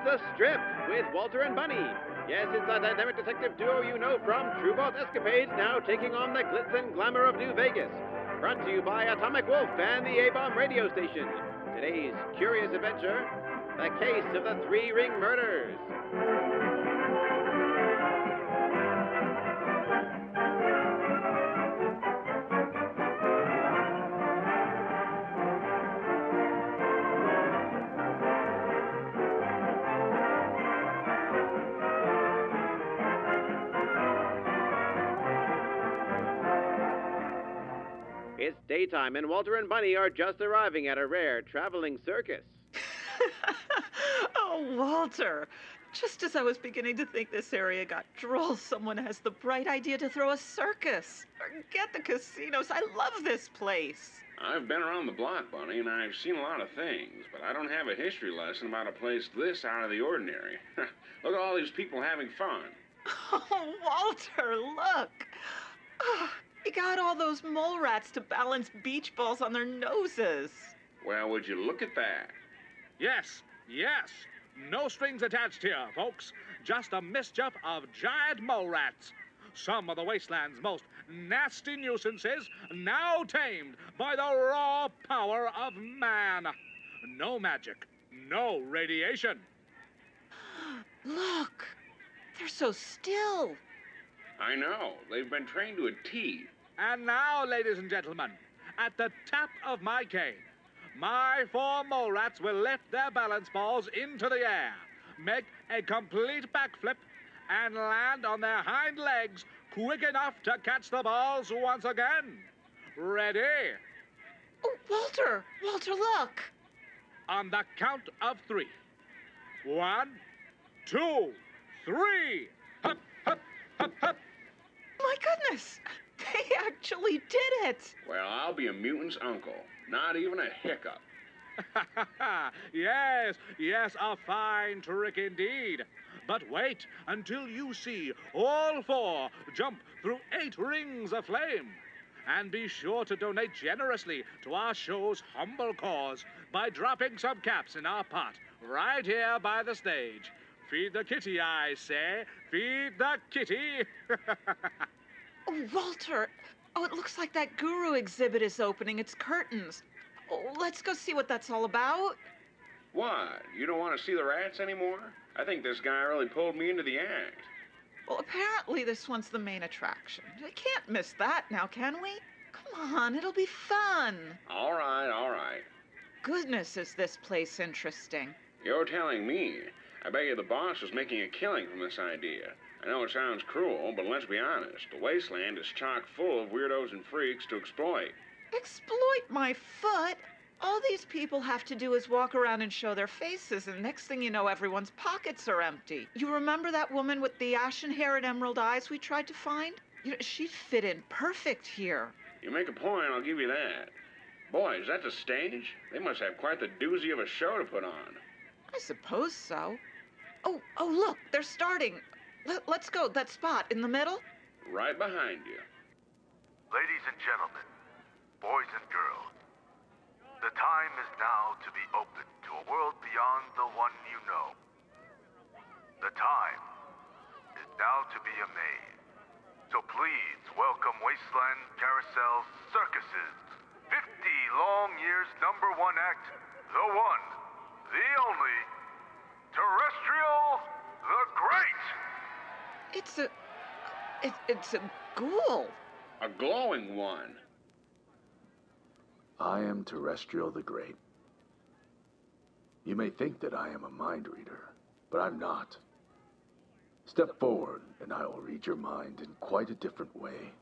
The Strip with Walter and Bunny. Yes, it's the dynamic detective duo you know from True Vault Escapades, now taking on the glitz and glamour of New Vegas. Brought to you by Atomic Wolf and the A-Bomb radio station. Today's curious adventure, the case of the three-ring murders. It's daytime, and Walter and Bunny are just arriving at a rare traveling circus. Oh, Walter. Just as I was beginning to think this area got droll, someone has the bright idea to throw a circus. Forget the casinos. I love this place. I've been around the block, Bunny, and I've seen a lot of things, but I don't have a history lesson about a place this out of the ordinary. Look at all these people having fun. Oh, Walter, look. Oh, you got all those mole rats to balance beach balls on their noses. Well, would you look at that? Yes, yes. No strings attached here, folks. Just a mischief of giant mole rats. Some of the Wasteland's most nasty nuisances, now tamed by the raw power of man. No magic, no radiation. Look, they're so still. I know. They've been trained to a T. And now, ladies and gentlemen, at the tap of my cane, my four mole rats will lift their balance balls into the air, make a complete backflip, and land on their hind legs quick enough to catch the balls once again. Ready? Oh, Walter, look. On the count of 3. 1, 2, 3. Hup, hup, hup, hup. My goodness, they actually did it. Well, I'll be a mutant's uncle. Not even a hiccup. Yes, yes, a fine trick indeed. But wait until you see all 4 jump through 8 rings of flame. And be sure to donate generously to our show's humble cause by dropping some caps in our pot right here by the stage. Feed the kitty, I say. Feed the kitty. Oh, Walter. Oh, it looks like that guru exhibit is opening its curtains. Oh, let's go see what that's all about. What? You don't want to see the rats anymore? I think this guy really pulled me into the act. Well, apparently this one's the main attraction. I can't miss that now, can we? Come on, it'll be fun. All right, all right. Goodness, is this place interesting. You're telling me. I bet you the boss was making a killing from this idea. I know it sounds cruel, but let's be honest. The Wasteland is chock full of weirdos and freaks to exploit. Exploit my foot? All these people have to do is walk around and show their faces, and next thing you know, everyone's pockets are empty. You remember that woman with the ashen hair and emerald eyes we tried to find? You know, she'd fit in perfect here. You make a point, I'll give you that. Boy, is that the stage? They must have quite the doozy of a show to put on. I suppose so. Oh, look, they're starting. Let's go, that spot in the middle. Right behind you. Ladies and gentlemen, boys and girls, the time is now to be open to a world beyond the one you know. The time is now to be a maze. So please welcome Wasteland Carousel Circus's 50 long years #1 act, the one, the only, Terrestrial the Great! It's a ghoul. A glowing one. I am Terrestrial the Great. You may think that I am a mind reader, but I'm not. Step forward, and I will read your mind in quite a different way.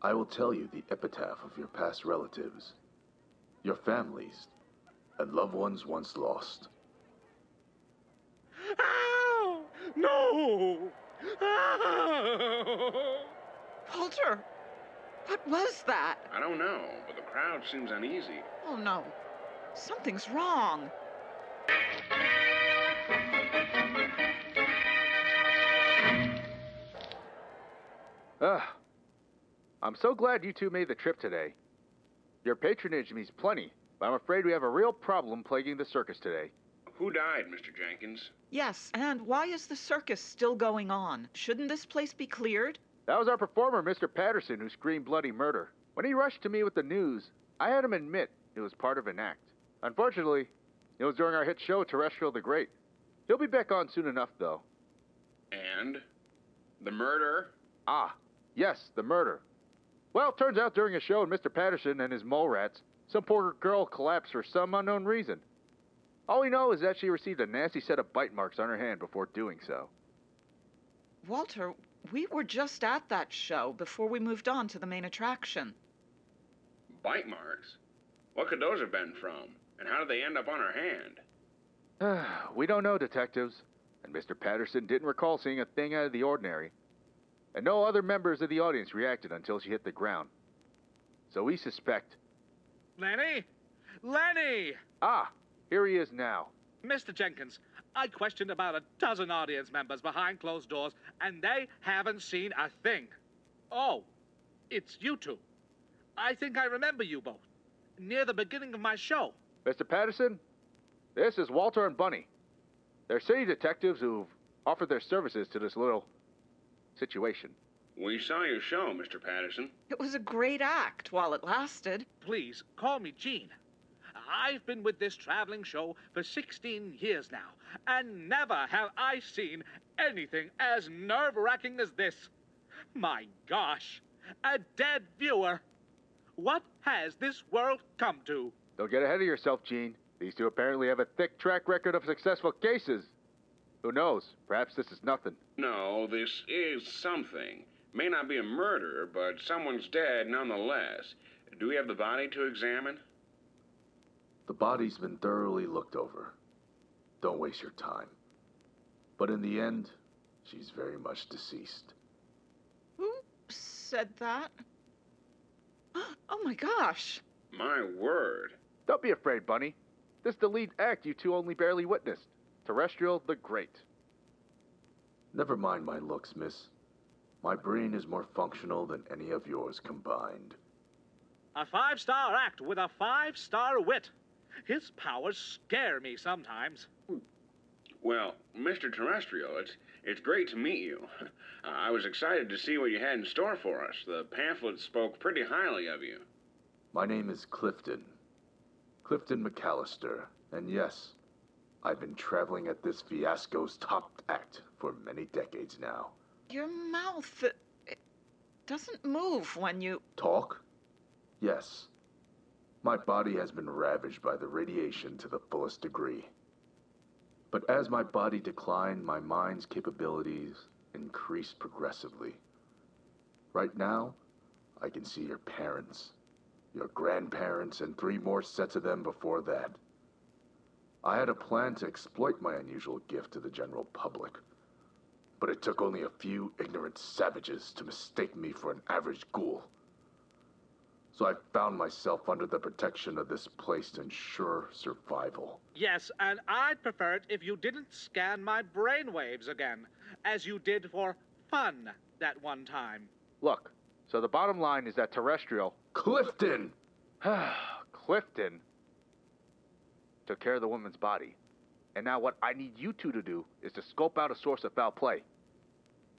I will tell you the epitaph of your past relatives, your families, and loved ones once lost. Ow! No! Ow! Walter, what was that? I don't know, but the crowd seems uneasy. Oh, no. Something's wrong. I'm so glad you two made the trip today. Your patronage means plenty, but I'm afraid we have a real problem plaguing the circus today. Who died, Mr. Jenkins? Yes, and why is the circus still going on? Shouldn't this place be cleared? That was our performer, Mr. Patterson, who screamed bloody murder. When he rushed to me with the news, I had him admit it was part of an act. Unfortunately, it was during our hit show, Terrestrial the Great. He'll be back on soon enough, though. And? The murder? Ah, yes, the murder. Well, it turns out during a show with Mr. Patterson and his mole rats, some poor girl collapsed for some unknown reason. All we know is that she received a nasty set of bite marks on her hand before doing so. Walter, we were just at that show before we moved on to the main attraction. Bite marks? What could those have been from? And how did they end up on her hand? We don't know, detectives. And Mr. Patterson didn't recall seeing a thing out of the ordinary. And no other members of the audience reacted until she hit the ground. So we suspect... Lenny? Lenny! Ah, here he is now. Mr. Jenkins, I questioned about a dozen audience members behind closed doors, and they haven't seen a thing. Oh, it's you two. I think I remember you both. Near the beginning of my show. Mr. Patterson, this is Walter and Bunny. They're city detectives who've offered their services to this little situation. We saw your show, Mr. Patterson. It was a great act while it lasted. Please, call me Gene. I've been with this traveling show for 16 years now, and never have I seen anything as nerve-wracking as this. My gosh, a dead viewer. What has this world come to? Don't get ahead of yourself, Gene. These two apparently have a thick track record of successful cases. Who knows? Perhaps this is nothing. No, this is something. May not be a murder, but someone's dead nonetheless. Do we have the body to examine? The body's been thoroughly looked over. Don't waste your time. But in the end, she's very much deceased. Who said that? Oh my gosh. My word. Don't be afraid, Bunny. This is the lead act you two only barely witnessed. Terrestrial the Great. Never mind my looks, miss. My brain is more functional than any of yours combined. A 5-star act with a 5-star wit. His powers scare me sometimes. Well, Mr. Terrestrial, it's great to meet you. I was excited to see what you had in store for us. The pamphlet spoke pretty highly of you. My name is Clifton. Clifton McAllister. And yes, I've been traveling at this fiasco's top act for many decades now. Your mouth, it doesn't move when you... Talk? Yes. My body has been ravaged by the radiation to the fullest degree. But as my body declined, my mind's capabilities increased progressively. Right now, I can see your parents, your grandparents, and 3 more sets of them before that. I had a plan to exploit my unusual gift to the general public, but it took only a few ignorant savages to mistake me for an average ghoul. So I found myself under the protection of this place to ensure survival. Yes, and I'd prefer it if you didn't scan my brainwaves again, as you did for fun that one time. Look, so the bottom line is that Terrestrial... Clifton! Clifton took care of the woman's body. And now what I need you two to do is to scope out a source of foul play.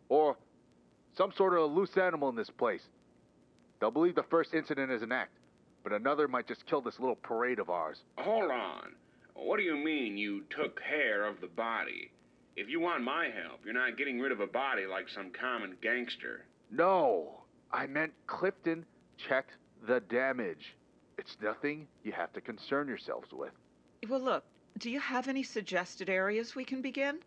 Or some sort of a loose animal in this place. They'll believe the first incident is an act, but another might just kill this little parade of ours. Hold on. What do you mean you took care of the body? If you want my help, you're not getting rid of a body like some common gangster. No, I meant Clifton checked the damage. It's nothing you have to concern yourselves with. Well, look, do you have any suggested areas we can begin?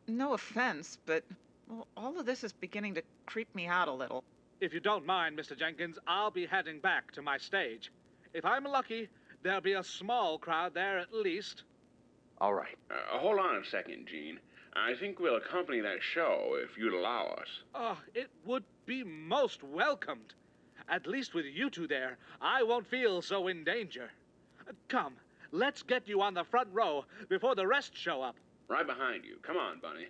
No offense, but well, all of this is beginning to creep me out a little. If you don't mind, Mr. Jenkins, I'll be heading back to my stage. If I'm lucky, there'll be a small crowd there at least. All right. Hold on a second, Gene. I think we'll accompany that show if you'd allow us. Oh, it would be most welcomed. At least with you two there, I won't feel so in danger. Come, let's get you on the front row before the rest show up. Right behind you. Come on, Bunny.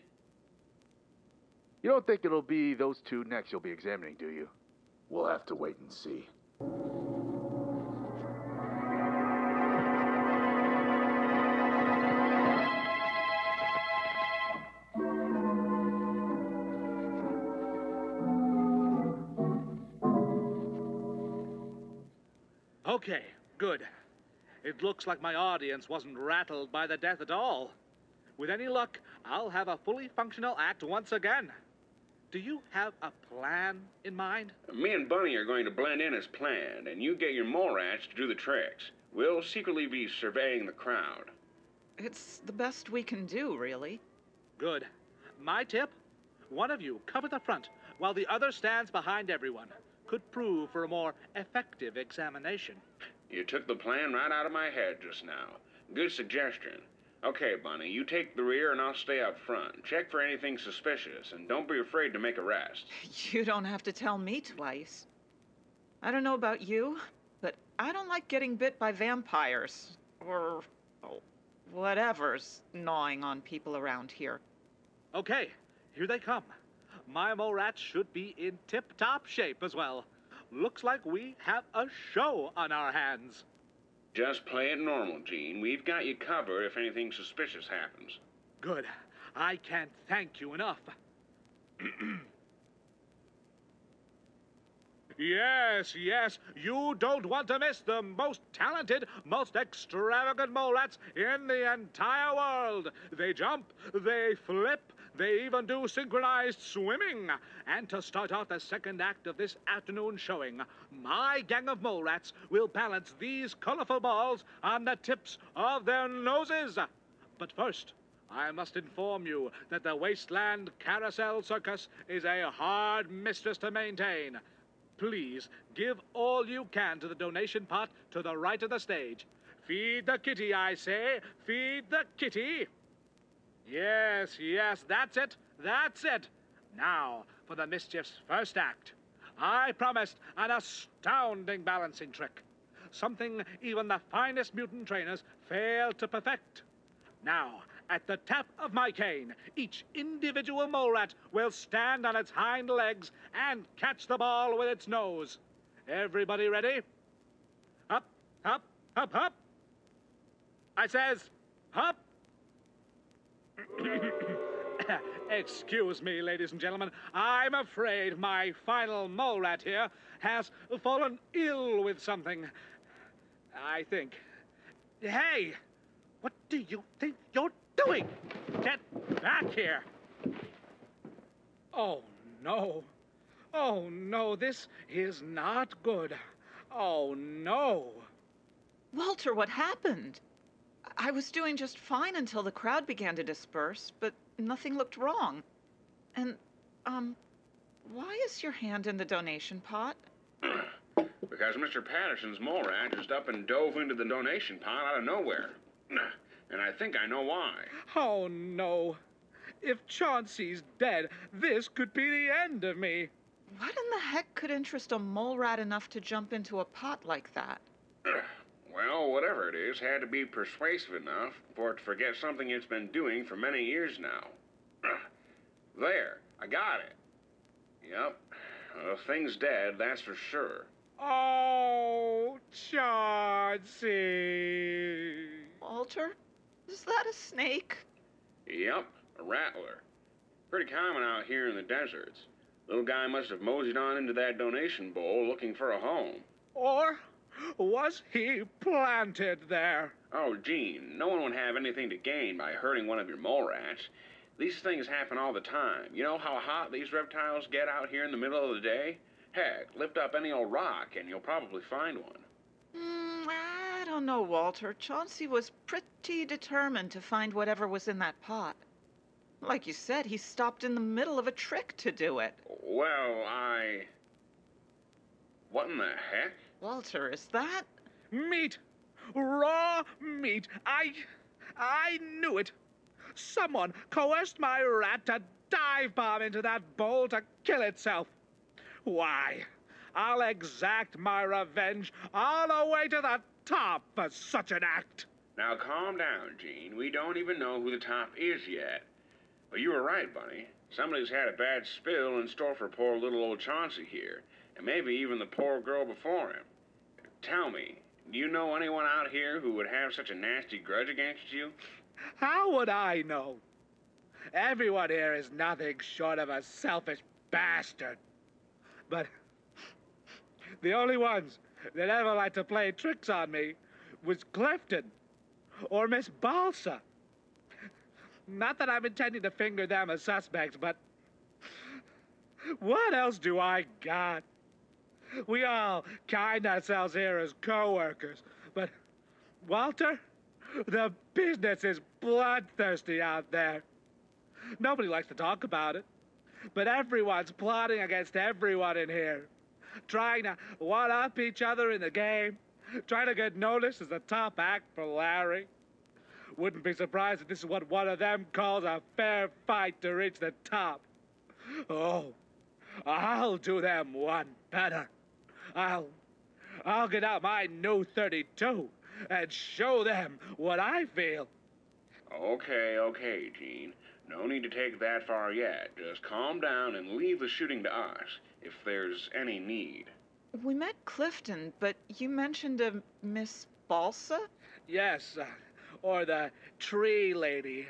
You don't think it'll be those two next you'll be examining, do you? We'll have to wait and see. Okay, good. It looks like my audience wasn't rattled by the death at all. With any luck, I'll have a fully functional act once again. Do you have a plan in mind? Me and Bunny are going to blend in as planned, and you get your mole rats to do the tricks. We'll secretly be surveying the crowd. It's the best we can do, really. Good. My tip? One of you cover the front, while the other stands behind everyone. Could prove for a more effective examination. You took the plan right out of my head just now. Good suggestion. Okay, Bunny, you take the rear and I'll stay up front. Check for anything suspicious, and don't be afraid to make arrests. You don't have to tell me twice. I don't know about you, but I don't like getting bit by vampires. Or whatever's gnawing on people around here. Okay, here they come. My mole rats should be in tip-top shape as well. Looks like we have a show on our hands. Just play it normal, Gene. We've got you covered if anything suspicious happens. Good. I can't thank you enough. Yes, you don't want to miss the most talented, most extravagant mole rats in the entire world. They jump, they flip, they even do synchronized swimming. And to start out the second act of this afternoon showing, my gang of mole rats will balance these colorful balls on the tips of their noses. But first, I must inform you that the Wasteland Carousel Circus is a hard mistress to maintain. Please, give all you can to the donation pot to the right of the stage. Feed the kitty, I say. Feed the kitty. Yes, that's it. Now, for the mischief's first act. I promised an astounding balancing trick. Something even the finest mutant trainers fail to perfect. Now, at the tap of my cane, each individual mole rat will stand on its hind legs and catch the ball with its nose. Everybody ready? Up, up, up, up. I says, up. Excuse me, ladies and gentlemen. I'm afraid my final mole rat here has fallen ill with something. I think. Hey! What do you think you're doing? Get back here! Oh, no. Oh, no, this is not good. Oh, no. Walter, what happened? I was doing just fine until the crowd began to disperse, but nothing looked wrong. And, why is your hand in the donation pot? Because Mr. Patterson's mole rat just up and dove into the donation pot out of nowhere. And I think I know why. Oh, no. If Chauncey's dead, this could be the end of me. What in the heck could interest a mole rat enough to jump into a pot like that? Well, whatever it is, had to be persuasive enough for it to forget something it's been doing for many years now. There, I got it. Yep. The thing's dead, that's for sure. Oh, Chauncey. Walter, is that a snake? Yep, a rattler. Pretty common out here in the deserts. Little guy must have moseyed on into that donation bowl looking for a home. Or was he planted there? Oh, Gene, no one would have anything to gain by hurting one of your mole rats. These things happen all the time. You know how hot these reptiles get out here in the middle of the day? Heck, lift up any old rock and you'll probably find one. I don't know, Walter. Chauncey was pretty determined to find whatever was in that pot. Like you said, he stopped in the middle of a trick to do it. Well, What in the heck? Walter, is that... Meat! Raw meat! I knew it! Someone coerced my rat to dive bomb into that bowl to kill itself. Why, I'll exact my revenge all the way to the top for such an act. Now calm down, Gene. We don't even know who the top is yet. But you were right, Bunny. Somebody's had a bad spill in store for poor little old Chauncey here, and maybe even the poor girl before him. Tell me, do you know anyone out here who would have such a nasty grudge against you? How would I know? Everyone here is nothing short of a selfish bastard. But The only ones that ever liked to play tricks on me was Clifton or Miss Balsa. Not that I'm intending to finger them as suspects, but what else do I got? We all kind ourselves here as co-workers, but Walter, the business is bloodthirsty out there. Nobody likes to talk about it, but everyone's plotting against everyone in here, trying to one-up each other in the game, trying to get noticed as the top act for Larry. Wouldn't be surprised if this is what one of them calls a fair fight to reach the top. Oh, I'll do them one better. I'll get out my new 32 and show them what I feel. Okay, Gene. No need to take it that far yet. Just calm down and leave the shooting to us, if there's any need. We met Clifton, but you mentioned a Miss Balsa? Yes, or the tree lady.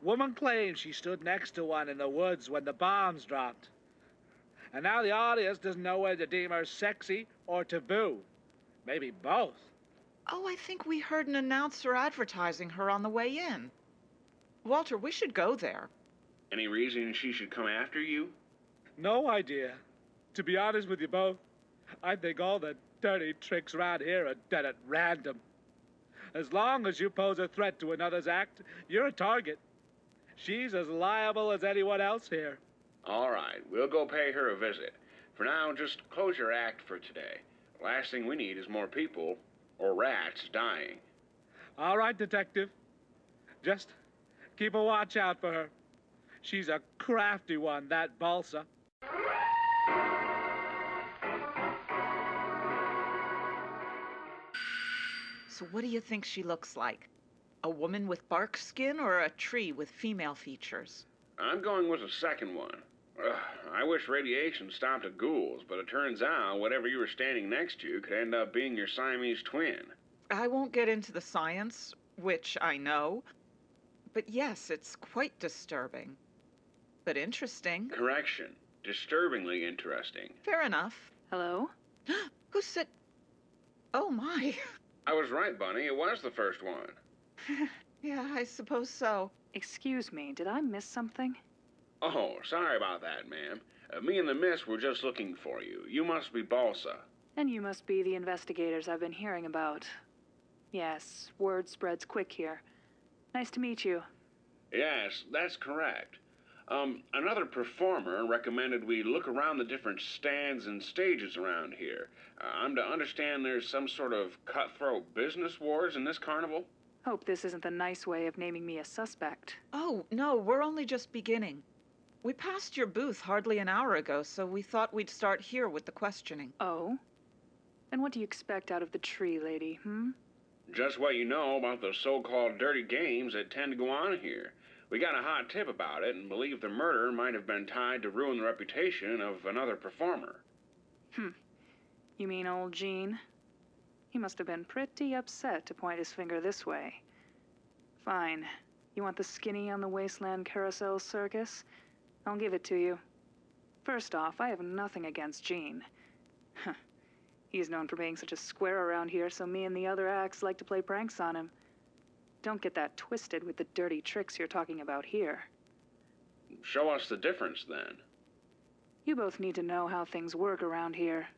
Woman claims she stood next to one in the woods when the bombs dropped. And now the audience doesn't know whether to deem her sexy or taboo. Maybe both. Oh, I think we heard an announcer advertising her on the way in. Walter, we should go there. Any reason she should come after you? No idea. To be honest with you both, I think all the dirty tricks around here are done at random. As long as you pose a threat to another's act, you're a target. She's as liable as anyone else here. All right, we'll go pay her a visit. For now, just close your act for today. The last thing we need is more people, or rats, dying. All right, detective. Just keep a watch out for her. She's a crafty one, that Balsa. So what do you think she looks like? A woman with bark skin or a tree with female features? I'm going with the second one. Ugh, I wish radiation stopped at ghouls, but it turns out whatever you were standing next to could end up being your Siamese twin. I won't get into the science, which I know, but yes, it's quite disturbing. But interesting. Correction. Disturbingly interesting. Fair enough. Hello? Who's sit... Oh, my. I was right, Bunny. It was the first one. Yeah, I suppose so. Excuse me, did I miss something? Oh, sorry about that, ma'am. Me and the miss were just looking for you. You must be Balsa. And you must be the investigators I've been hearing about. Yes, word spreads quick here. Nice to meet you. Yes, that's correct. Another performer recommended we look around the different stands and stages around here. I'm to understand there's some sort of cutthroat business wars in this carnival? Hope this isn't the nice way of naming me a suspect. Oh, no, we're only just beginning. We passed your booth hardly an hour ago, so we thought we'd start here with the questioning. Oh? And what do you expect out of the tree lady, Just what you know about the so-called dirty games that tend to go on here. We got a hot tip about it and believe the murder might have been tied to ruin the reputation of another performer. You mean old Gene? He must have been pretty upset to point his finger this way. Fine. You want the skinny on the Wasteland carousel circus? I'll give it to you. First off, I have nothing against Gene. He's known for being such a square around here, so me and the other acts like to play pranks on him. Don't get that twisted with the dirty tricks you're talking about here. Show us the difference, then. You both need to know how things work around here.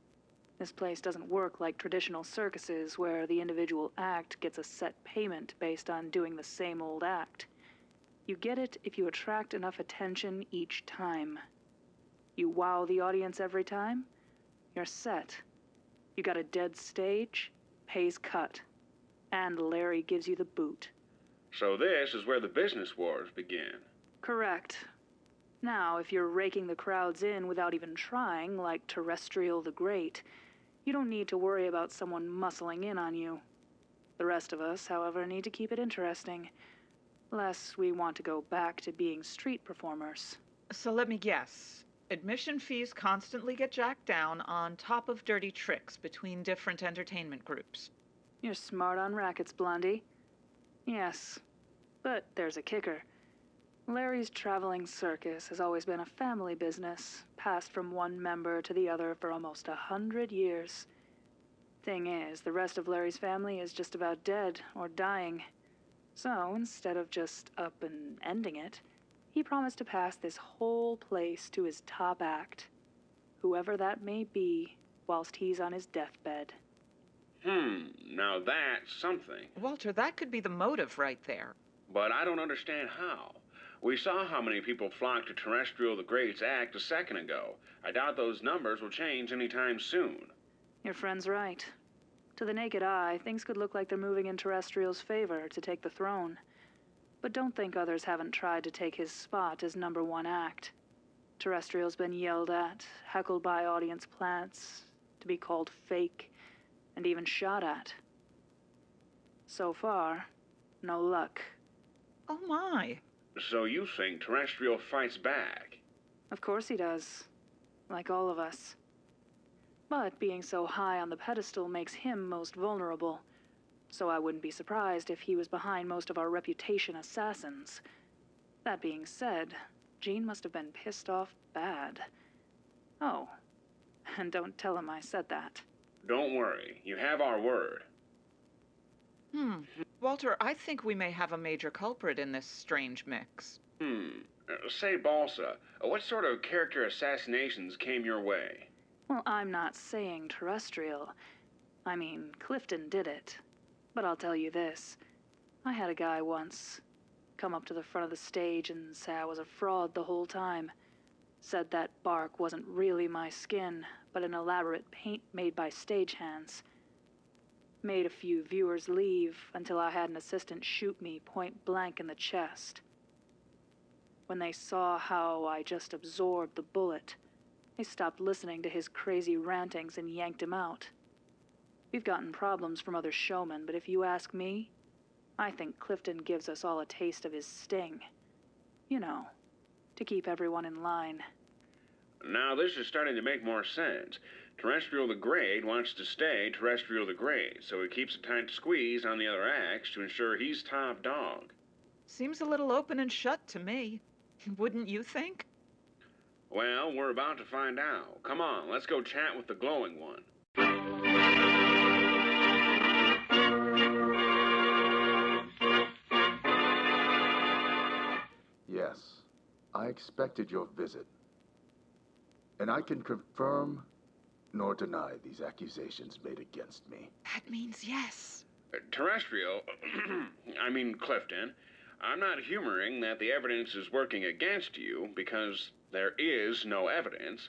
This place doesn't work like traditional circuses, where the individual act gets a set payment based on doing the same old act. You get it if you attract enough attention each time. You wow the audience every time, you're set. You got a dead stage, pays cut. And Larry gives you the boot. So this is where the business wars begin. Correct. Now, if you're raking the crowds in without even trying, like Terrestrial the Great, you don't need to worry about someone muscling in on you. The rest of us, however, need to keep it interesting. Lest we want to go back to being street performers. So let me guess. Admission fees constantly get jacked down on top of dirty tricks between different entertainment groups. You're smart on rackets, Blondie. Yes. But there's a kicker. Larry's traveling circus has always been a family business, passed from one member to the other for almost 100 years. Thing is, the rest of Larry's family is just about dead or dying. So, instead of just up and ending it, he promised to pass this whole place to his top act, whoever that may be, whilst he's on his deathbed. Now that's something. Walter, that could be the motive right there. But I don't understand how. We saw how many people flocked to Terrestrial the Great's act a second ago. I doubt those numbers will change anytime soon. Your friend's right. To the naked eye, things could look like they're moving in Terrestrial's favor to take the throne. But don't think others haven't tried to take his spot as #1 act. Terrestrial's been yelled at, heckled by audience plants, to be called fake, and even shot at. So far, no luck. Oh my. So you think Terrestrial fights back? Of course he does. Like all of us. But being so high on the pedestal makes him most vulnerable. So I wouldn't be surprised if he was behind most of our reputation assassins. That being said, Jean must have been pissed off bad. Oh, and don't tell him I said that. Don't worry, you have our word. Walter, I think we may have a major culprit in this strange mix. Say, Balsa, what sort of character assassinations came your way? Well, I'm not saying Terrestrial. I mean, Clifton did it. But I'll tell you this. I had a guy once come up to the front of the stage and say I was a fraud the whole time. Said that bark wasn't really my skin, but an elaborate paint made by stagehands. Made a few viewers leave until I had an assistant shoot me point blank in the chest. When they saw how I just absorbed the bullet, they stopped listening to his crazy rantings and yanked him out. We've gotten problems from other showmen, but if you ask me, I think Clifton gives us all a taste of his sting. You know, to keep everyone in line. Now this is starting to make more sense. Terrestrial the Great wants to stay Terrestrial the Great, so he keeps a tight squeeze on the other acts to ensure he's top dog. Seems a little open and shut to me. Wouldn't you think? Well, we're about to find out. Come on, let's go chat with the glowing one. Yes, I expected your visit. And I can confirm nor deny these accusations made against me. That means yes. Terrestrial, I mean Clifton, I'm not humoring that the evidence is working against you, because there is no evidence,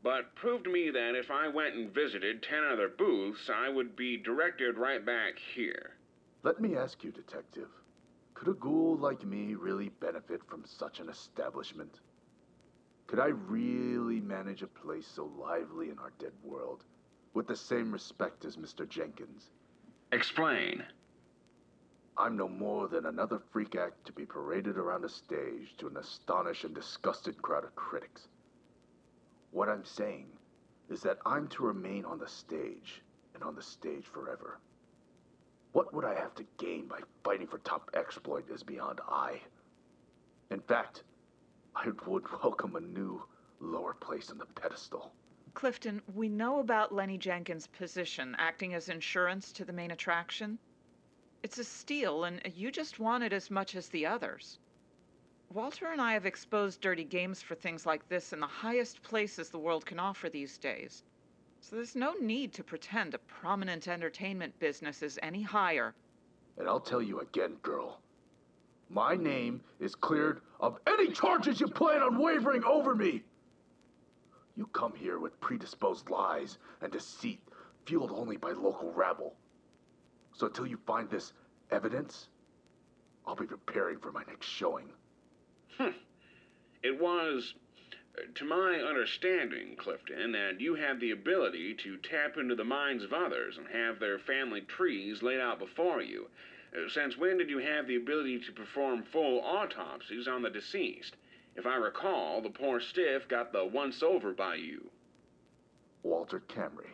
but prove to me that if I went and visited 10 other booths, I would be directed right back here. Let me ask you, Detective, could a ghoul like me really benefit from such an establishment? Could I really manage a place so lively in our dead world, with the same respect as Mr. Jenkins? Explain. I'm no more than another freak act to be paraded around a stage to an astonished and disgusted crowd of critics. What I'm saying is that I'm to remain on the stage, and on the stage forever. What would I have to gain by fighting for top exploit is beyond I. In fact, I would welcome a new, lower place on the pedestal. Clifton, we know about Lenny Jenkins' position, acting as insurance to the main attraction. It's a steal, and you just want it as much as the others. Walter and I have exposed dirty games for things like this in the highest places the world can offer these days. So there's no need to pretend a prominent entertainment business is any higher. And I'll tell you again, girl. My name is cleared of any charges you plan on wavering over me. You come here with predisposed lies and deceit, fueled only by local rabble. So until you find this evidence, I'll be preparing for my next showing. It was, to my understanding, Clifton, that you have the ability to tap into the minds of others and have their family trees laid out before you. Since when did you have the ability to perform full autopsies on the deceased? If I recall, the poor stiff got the once-over by you. Walter Camry,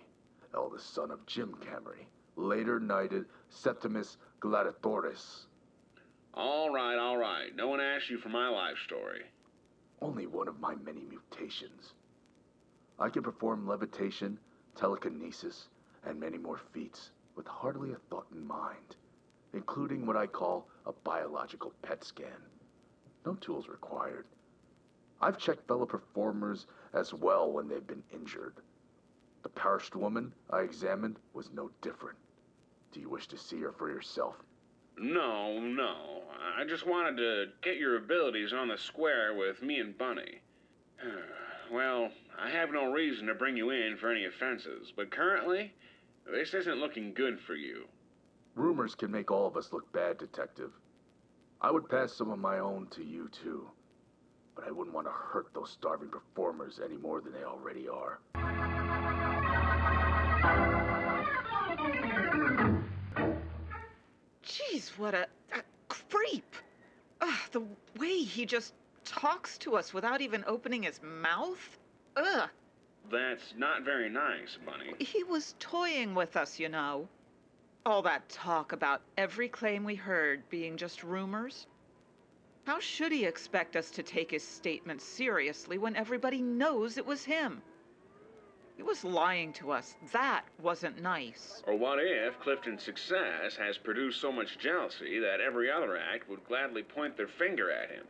eldest son of Jim Camry, later knighted Septimus Gladiatoris. All right, all right. No one asked you for my life story. Only one of my many mutations. I can perform levitation, telekinesis, and many more feats with hardly a thought in mind, including what I call a biological PET scan. No tools required. I've checked fellow performers as well when they've been injured. The perished woman I examined was no different. Do you wish to see her for yourself? No. I just wanted to get your abilities on the square with me and Bunny. Well, I have no reason to bring you in for any offenses, but currently, this isn't looking good for you. Rumors can make all of us look bad, Detective. I would pass some of my own to you, too. But I wouldn't want to hurt those starving performers any more than they already are. Jeez, what a creep. Ugh, the way he just talks to us without even opening his mouth. Ugh. That's not very nice, Bunny. He was toying with us, you know. All that talk about every claim we heard being just rumors. How should he expect us to take his statements seriously when everybody knows it was him? He was lying to us. That wasn't nice. Or what if Clifton's success has produced so much jealousy that every other act would gladly point their finger at him?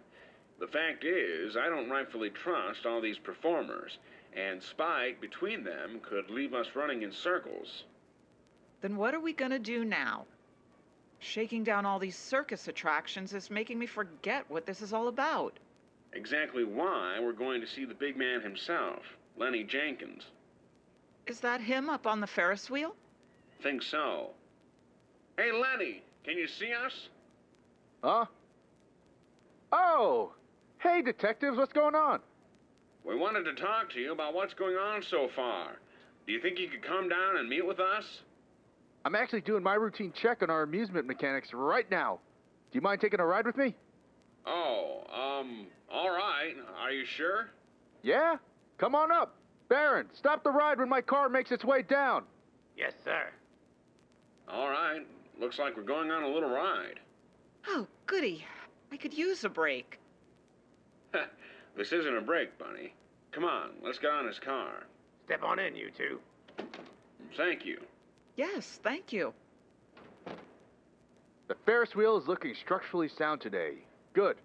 The fact is, I don't rightfully trust all these performers, and spite between them could leave us running in circles. Then what are we gonna do now? Shaking down all these circus attractions is making me forget what this is all about. Exactly why we're going to see the big man himself, Lenny Jenkins. Is that him up on the Ferris wheel? Think so. Hey, Lenny, can you see us? Huh? Oh! Hey, detectives, what's going on? We wanted to talk to you about what's going on so far. Do you think you could come down and meet with us? I'm actually doing my routine check on our amusement mechanics right now. Do you mind taking a ride with me? Oh, all right. Are you sure? Yeah? Come on up. Baron, stop the ride when my car makes its way down. Yes, sir. All right. Looks like we're going on a little ride. Oh, goody. I could use a break. This isn't a break, Bunny. Come on, let's get on his car. Step on in, you two. Thank you. Yes, thank you. The Ferris wheel is looking structurally sound today. Good.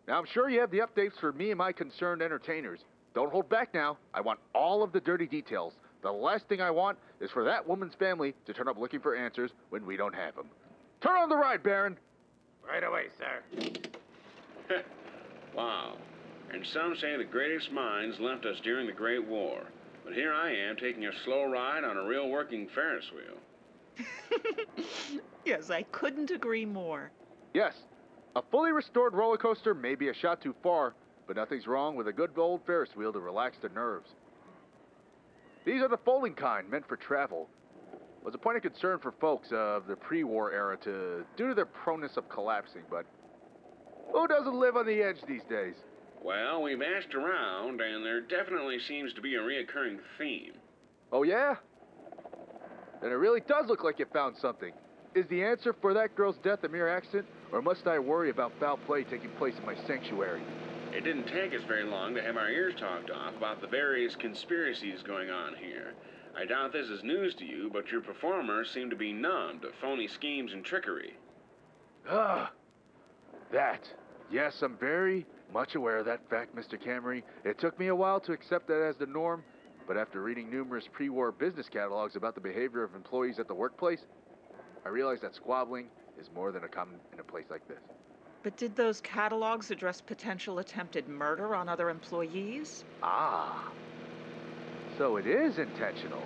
Now, I'm sure you have the updates for me and my concerned entertainers. Don't hold back now. I want all of the dirty details. The last thing I want is for that woman's family to turn up looking for answers when we don't have them. Turn on the ride, Baron. Right away, sir. Wow. And some say the greatest minds left us during the Great War. But here I am taking a slow ride on a real working Ferris wheel. Yes, I couldn't agree more. Yes, a fully restored roller coaster may be a shot too far, but nothing's wrong with a good old Ferris wheel to relax the nerves. These are the folding kind meant for travel. It was a point of concern for folks of the pre-war era due to their proneness of collapsing, but who doesn't live on the edge these days? Well, we've asked around, and there definitely seems to be a reoccurring theme. Oh, yeah? Then it really does look like you found something. Is the answer for that girl's death a mere accident, or must I worry about foul play taking place in my sanctuary? It didn't take us very long to have our ears talked off about the various conspiracies going on here. I doubt this is news to you, but your performers seem to be numb to phony schemes and trickery. Ah, that. Yes, I'm very much aware of that fact, Mr. Camry. It took me a while to accept that as the norm, but after reading numerous pre-war business catalogs about the behavior of employees at the workplace, I realized that squabbling is more than common in a place like this. But did those catalogs address potential attempted murder on other employees? Ah, so it is intentional.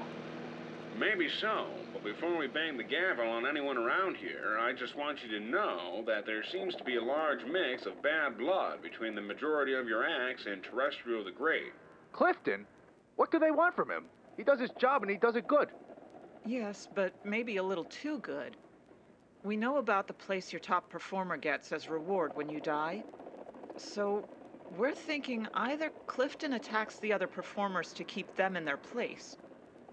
Maybe so, but before we bang the gavel on anyone around here, I just want you to know that there seems to be a large mix of bad blood between the majority of your acts and Terrestrial the Great. Clifton? What do they want from him? He does his job and he does it good. Yes, but maybe a little too good. We know about the place your top performer gets as reward when you die. So we're thinking either Clifton attacks the other performers to keep them in their place,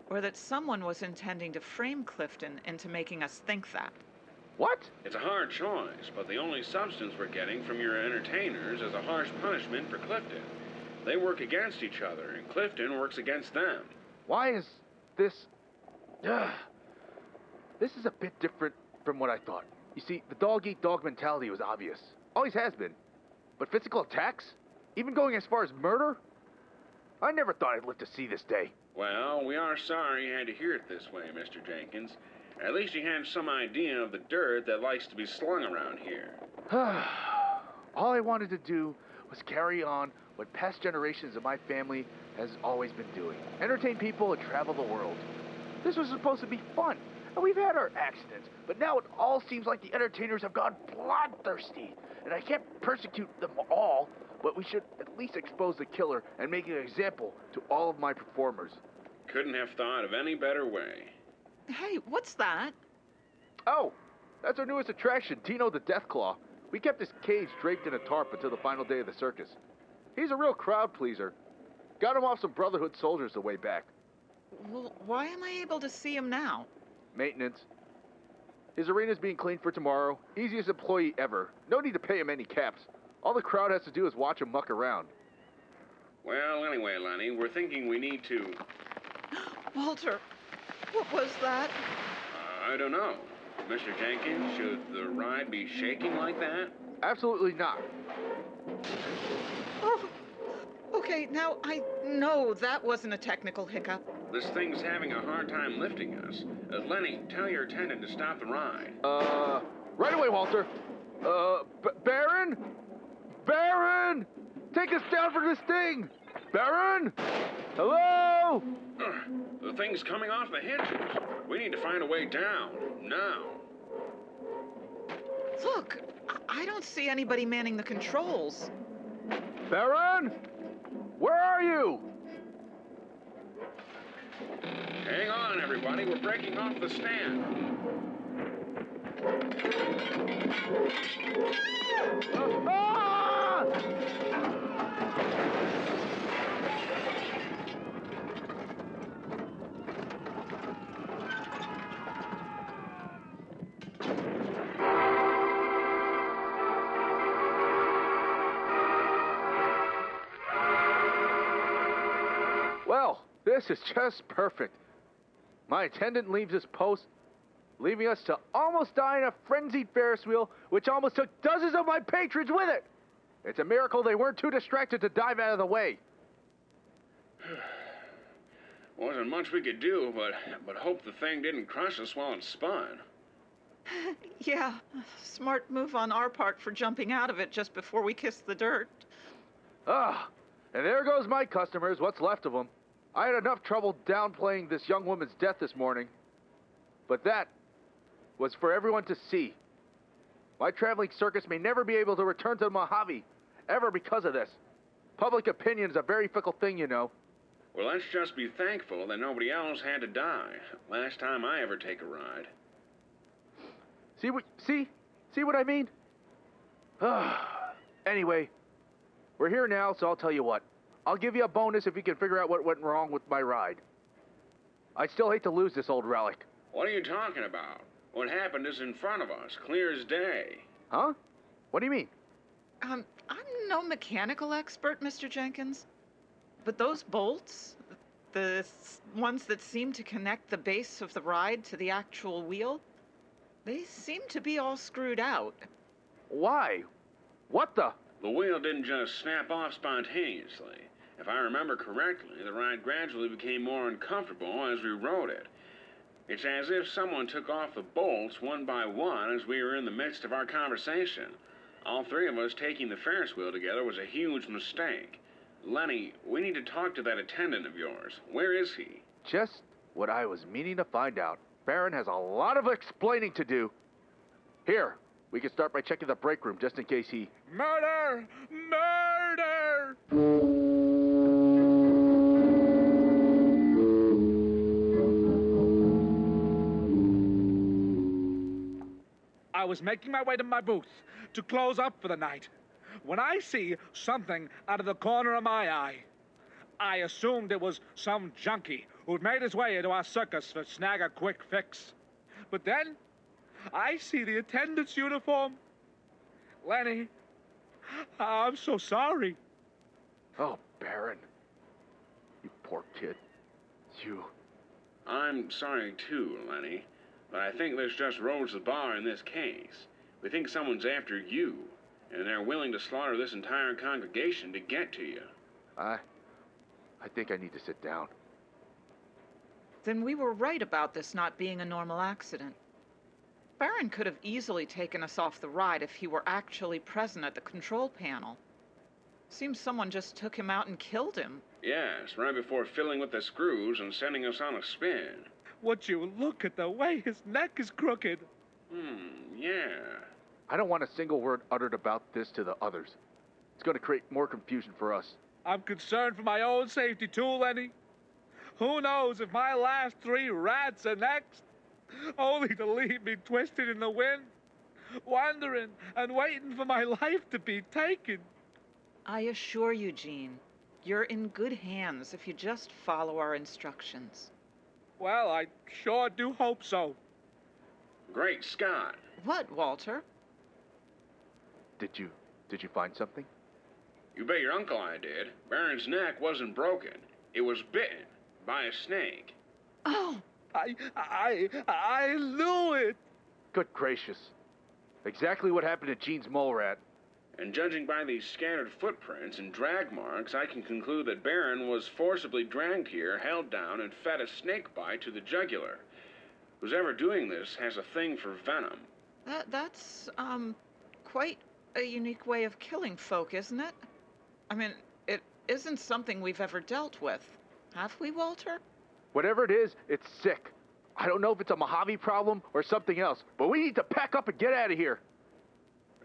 or that someone was intending to frame Clifton into making us think that. What? It's a hard choice, but the only substance we're getting from your entertainers is a harsh punishment for Clifton. They work against each other, and Clifton works against them. Why is this... This is a bit different from what I thought. You see, the dog-eat-dog mentality was obvious. Always has been. But physical attacks? Even going as far as murder? I never thought I'd live to see this day. Well, we are sorry you had to hear it this way, Mr. Jenkins. At least you have some idea of the dirt that likes to be slung around here. All I wanted to do was carry on what past generations of my family has always been doing. Entertain people and travel the world. This was supposed to be fun, and we've had our accidents, but now it all seems like the entertainers have gone bloodthirsty, and I can't persecute them all, but we should at least expose the killer and make an example to all of my performers. Couldn't have thought of any better way. Hey, what's that? Oh, that's our newest attraction, Tino the Deathclaw. We kept his cage draped in a tarp until the final day of the circus. He's a real crowd pleaser. Got him off some Brotherhood soldiers the way back. Well, why am I able to see him now? Maintenance. His arena's being cleaned for tomorrow. Easiest employee ever. No need to pay him any caps. All the crowd has to do is watch him muck around. Well, anyway, Lenny, we're thinking we need to... Walter, what was that? I don't know. Mr. Jenkins, should the ride be shaking like that? Absolutely not. Oh, okay, now I know that wasn't a technical hiccup. This thing's having a hard time lifting us. Lenny, tell your attendant to stop the ride. Right away, Walter. Baron? Baron! Take us down for this thing! Baron? Hello? The thing's coming off the hinges. We need to find a way down, now. Look, I don't see anybody manning the controls. Baron? Where are you? Hang on, everybody. We're breaking off the stand. Well, this is just perfect. My attendant leaves his post, leaving us to almost die in a frenzied Ferris wheel, which almost took dozens of my patrons with it. It's a miracle they weren't too distracted to dive out of the way. Wasn't much we could do, but hope the thing didn't crush us while it spun. Yeah, smart move on our part for jumping out of it just before we kissed the dirt. And there goes my customers, what's left of them. I had enough trouble downplaying this young woman's death this morning, but that was for everyone to see. My traveling circus may never be able to return to the Mojave, ever because of this. Public opinion is a very fickle thing, you know. Well, let's just be thankful that nobody else had to die. Last time I ever take a ride. See what I mean? Anyway, we're here now, so I'll tell you what. I'll give you a bonus if you can figure out what went wrong with my ride. I'd still hate to lose this old relic. What are you talking about? What happened is in front of us, clear as day. Huh? What do you mean? I'm no mechanical expert, Mr. Jenkins, but those bolts, the ones that seem to connect the base of the ride to the actual wheel, they seem to be all screwed out. Why? What the? The wheel didn't just snap off spontaneously. If I remember correctly, the ride gradually became more uncomfortable as we rode it. It's as if someone took off the bolts one by one as we were in the midst of our conversation. All three of us taking the Ferris wheel together was a huge mistake. Lenny, we need to talk to that attendant of yours. Where is he? Just what I was meaning to find out. Baron has a lot of explaining to do. Here, we can start by checking the break room just in case he... Murder! Murder! I was making my way to my booth to close up for the night when I see something out of the corner of my eye. I assumed it was some junkie who'd made his way into our circus to snag a quick fix. But then, I see the attendant's uniform. Lenny, I'm so sorry. Oh, Baron. You poor kid. You. I'm sorry too, Lenny, but I think this just rose the bar in this case. We think someone's after you, and they're willing to slaughter this entire congregation to get to you. I think I need to sit down. Then we were right about this not being a normal accident. Baron could have easily taken us off the ride if he were actually present at the control panel. Seems someone just took him out and killed him. Yes, right before filling with the screws and sending us on a spin. Would you look at the way his neck is crooked? Yeah. I don't want a single word uttered about this to the others. It's going to create more confusion for us. I'm concerned for my own safety too, Lenny. Who knows if my last 3 rats are next? Only to leave me twisted in the wind, wandering and waiting for my life to be taken. I assure you, Jean, you're in good hands if you just follow our instructions. Well, I sure do hope so. Great Scott. What, Walter? Did you find something? You bet your uncle I did. Baron's neck wasn't broken. It was bitten by a snake. Oh! I knew it! Good gracious. Exactly what happened to Jean's mole rat. And judging by these scattered footprints and drag marks, I can conclude that Baron was forcibly dragged here, held down, and fed a snake bite to the jugular. Who's ever doing this has a thing for venom. That's quite a unique way of killing folk, isn't it? I mean, it isn't something we've ever dealt with. Have we, Walter? Whatever it is, it's sick. I don't know if it's a Mojave problem or something else, but we need to pack up and get out of here.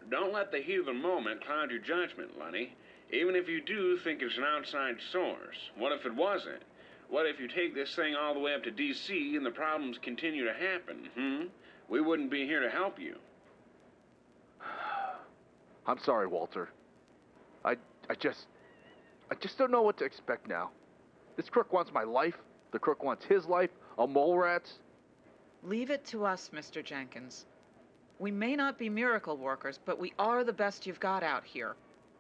Don't let the heat of the moment cloud your judgment, Lenny. Even if you do think it's an outside source, what if it wasn't? What if you take this thing all the way up to D.C. and the problems continue to happen, We wouldn't be here to help you. I'm sorry, Walter. I just don't know what to expect now. This crook wants my life. The crook wants his life. A mole rat's. Leave it to us, Mr. Jenkins. We may not be miracle workers, but we are the best you've got out here.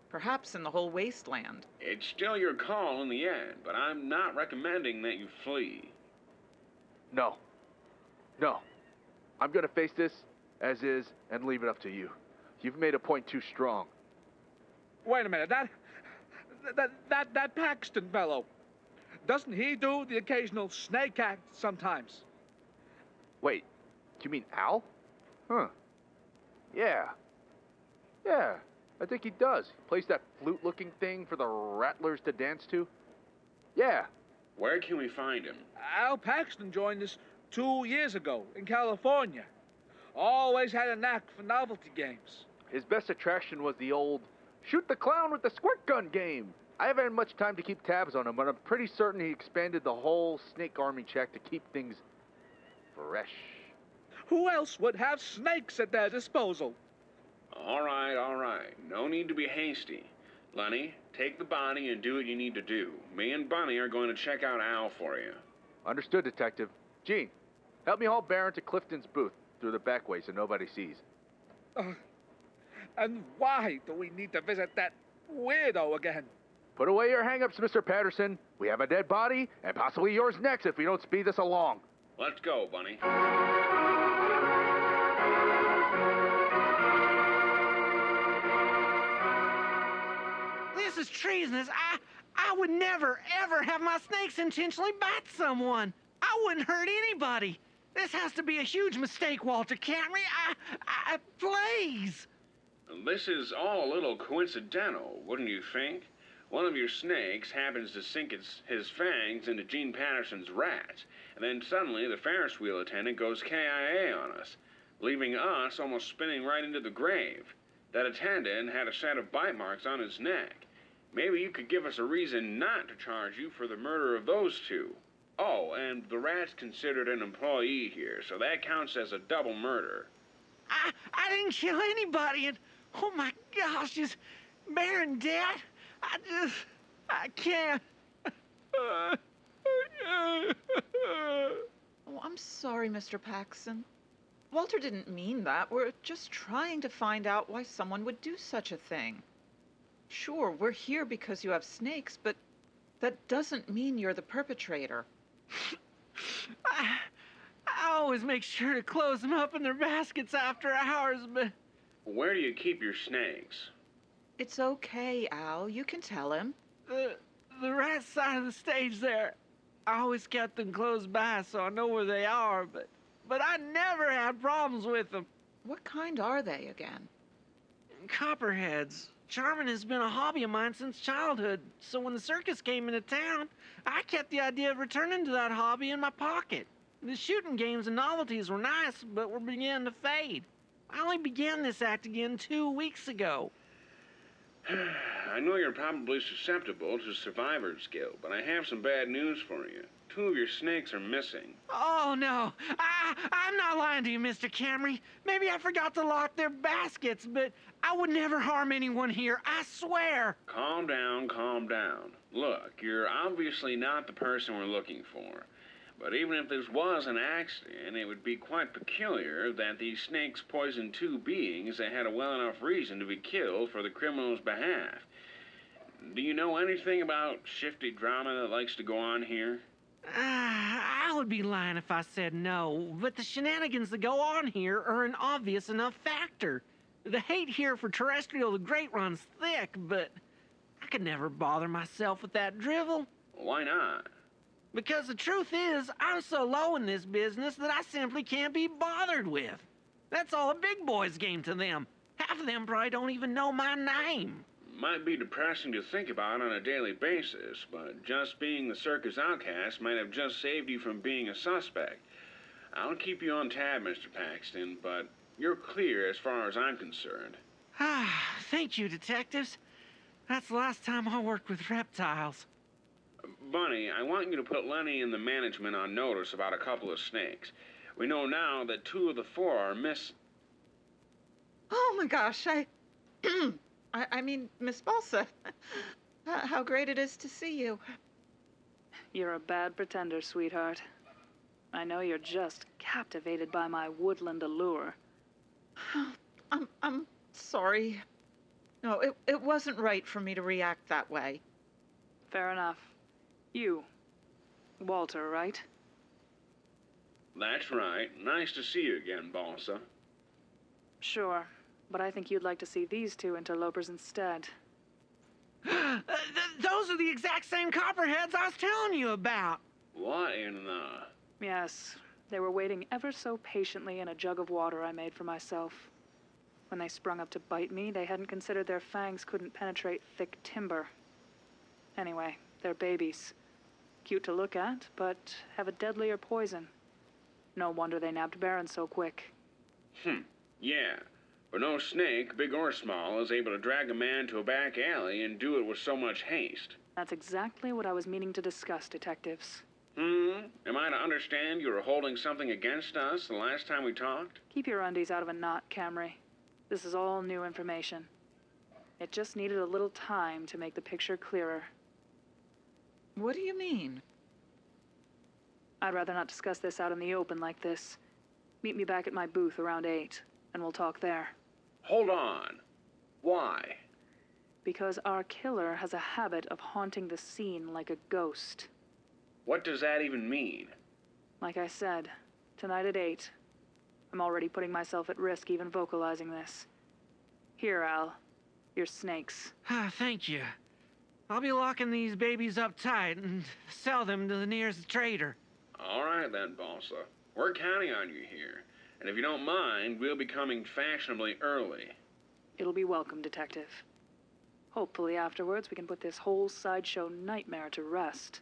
Perhaps in the whole Wasteland. It's still your call in the end, but I'm not recommending that you flee. No. I'm gonna face this as is and leave it up to you. You've made a point too strong. Wait a minute, that Paxton fellow, doesn't he do the occasional snake act sometimes? Wait, you mean Al? Huh. Yeah, I think he does. He plays that flute-looking thing for the rattlers to dance to. Yeah. Where can we find him? Al Paxton joined us 2 years ago in California. Always had a knack for novelty games. His best attraction was the old shoot the clown with the squirt gun game. I haven't had much time to keep tabs on him, but I'm pretty certain he expanded the whole snake army check to keep things fresh. Who else would have snakes at their disposal? All right. No need to be hasty. Lenny, take the body and do what you need to do. Me and Bunny are going to check out Al for you. Understood, Detective. Gene, help me haul Baron to Clifton's booth through the back way so nobody sees. And why do we need to visit that weirdo again? Put away your hang-ups, Mr. Patterson. We have a dead body, and possibly yours next if we don't speed this along. Let's go, Bunny. This is treasonous. I would never, ever have my snakes intentionally bite someone. I wouldn't hurt anybody. This has to be a huge mistake, Walter, can't we? Please. This is all a little coincidental, wouldn't you think? One of your snakes happens to sink his fangs into Gene Patterson's rat, and then suddenly the Ferris wheel attendant goes KIA on us, leaving us almost spinning right into the grave. That attendant had a set of bite marks on his neck. Maybe you could give us a reason not to charge you for the murder of those two. Oh, and the rat's considered an employee here, so that counts as a double murder. I didn't kill anybody, and oh my gosh, is Baron dead? I can't. Oh, I'm sorry, Mr. Paxton. Walter didn't mean that. We're just trying to find out why someone would do such a thing. Sure, we're here because you have snakes, but that doesn't mean you're the perpetrator. I always make sure to close them up in their baskets after hours, but... Where do you keep your snakes? It's okay, Al. You can tell him. The right side of the stage there. I always kept them close by so I know where they are, but I never had problems with them. What kind are they again? Copperheads. Charming has been a hobby of mine since childhood, so when the circus came into town, I kept the idea of returning to that hobby in my pocket. The shooting games and novelties were nice, but were beginning to fade. I only began this act again 2 weeks ago. I know you're probably susceptible to survivor's guilt, but I have some bad news for you. 2 of your snakes are missing. Oh, no. I'm not lying to you, Mr. Camry. Maybe I forgot to lock their baskets, but I would never harm anyone here, I swear. Calm down, calm down. Look, you're obviously not the person we're looking for. But even if this was an accident, it would be quite peculiar that these snakes poisoned 2 beings that had a well enough reason to be killed for the criminal's behalf. Do you know anything about shifty drama that likes to go on here? I would be lying if I said no, but the shenanigans that go on here are an obvious enough factor. The hate here for Terrestrial the Great runs thick, but I could never bother myself with that drivel. Why not? Because the truth is, I'm so low in this business that I simply can't be bothered with. That's all a big boy's game to them. Half of them probably don't even know my name. Might be depressing to think about on a daily basis, but just being the circus outcast might have just saved you from being a suspect. I'll keep you on tab, Mr. Paxton, but you're clear as far as I'm concerned. Thank you, detectives. That's the last time I worked with reptiles. Bunny, I want you to put Lenny and the management on notice about a couple of snakes. We know now that 2 of the 4 are missing. Oh my gosh, I mean, Miss Balsa, how great it is to see you. You're a bad pretender, sweetheart. I know you're just captivated by my woodland allure. I'm sorry. No, it wasn't right for me to react that way. Fair enough. You, Walter, right? That's right. Nice to see you again, Balsa. Sure, but I think you'd like to see these 2 interlopers instead. Those are the exact same copperheads I was telling you about. What in the... Yes, they were waiting ever so patiently in a jug of water I made for myself. When they sprung up to bite me, they hadn't considered their fangs couldn't penetrate thick timber. Anyway, they're babies. Cute to look at, but have a deadlier poison. No wonder they nabbed Baron so quick. Yeah. But no snake, big or small, is able to drag a man to a back alley and do it with so much haste. That's exactly what I was meaning to discuss, detectives. Am I to understand you were holding something against us the last time we talked? Keep your undies out of a knot, Camry. This is all new information. It just needed a little time to make the picture clearer. What do you mean? I'd rather not discuss this out in the open like this. Meet me back at my booth around 8, and we'll talk there. Hold on. Why? Because our killer has a habit of haunting the scene like a ghost. What does that even mean? Like I said, tonight at 8. I'm already putting myself at risk even vocalizing this. Here, Al. Your snakes. Thank you. I'll be locking these babies up tight and sell them to the nearest trader. All right then, Balsa. We're counting on you here. And if you don't mind, we'll be coming fashionably early. It'll be welcome, Detective. Hopefully afterwards we can put this whole sideshow nightmare to rest.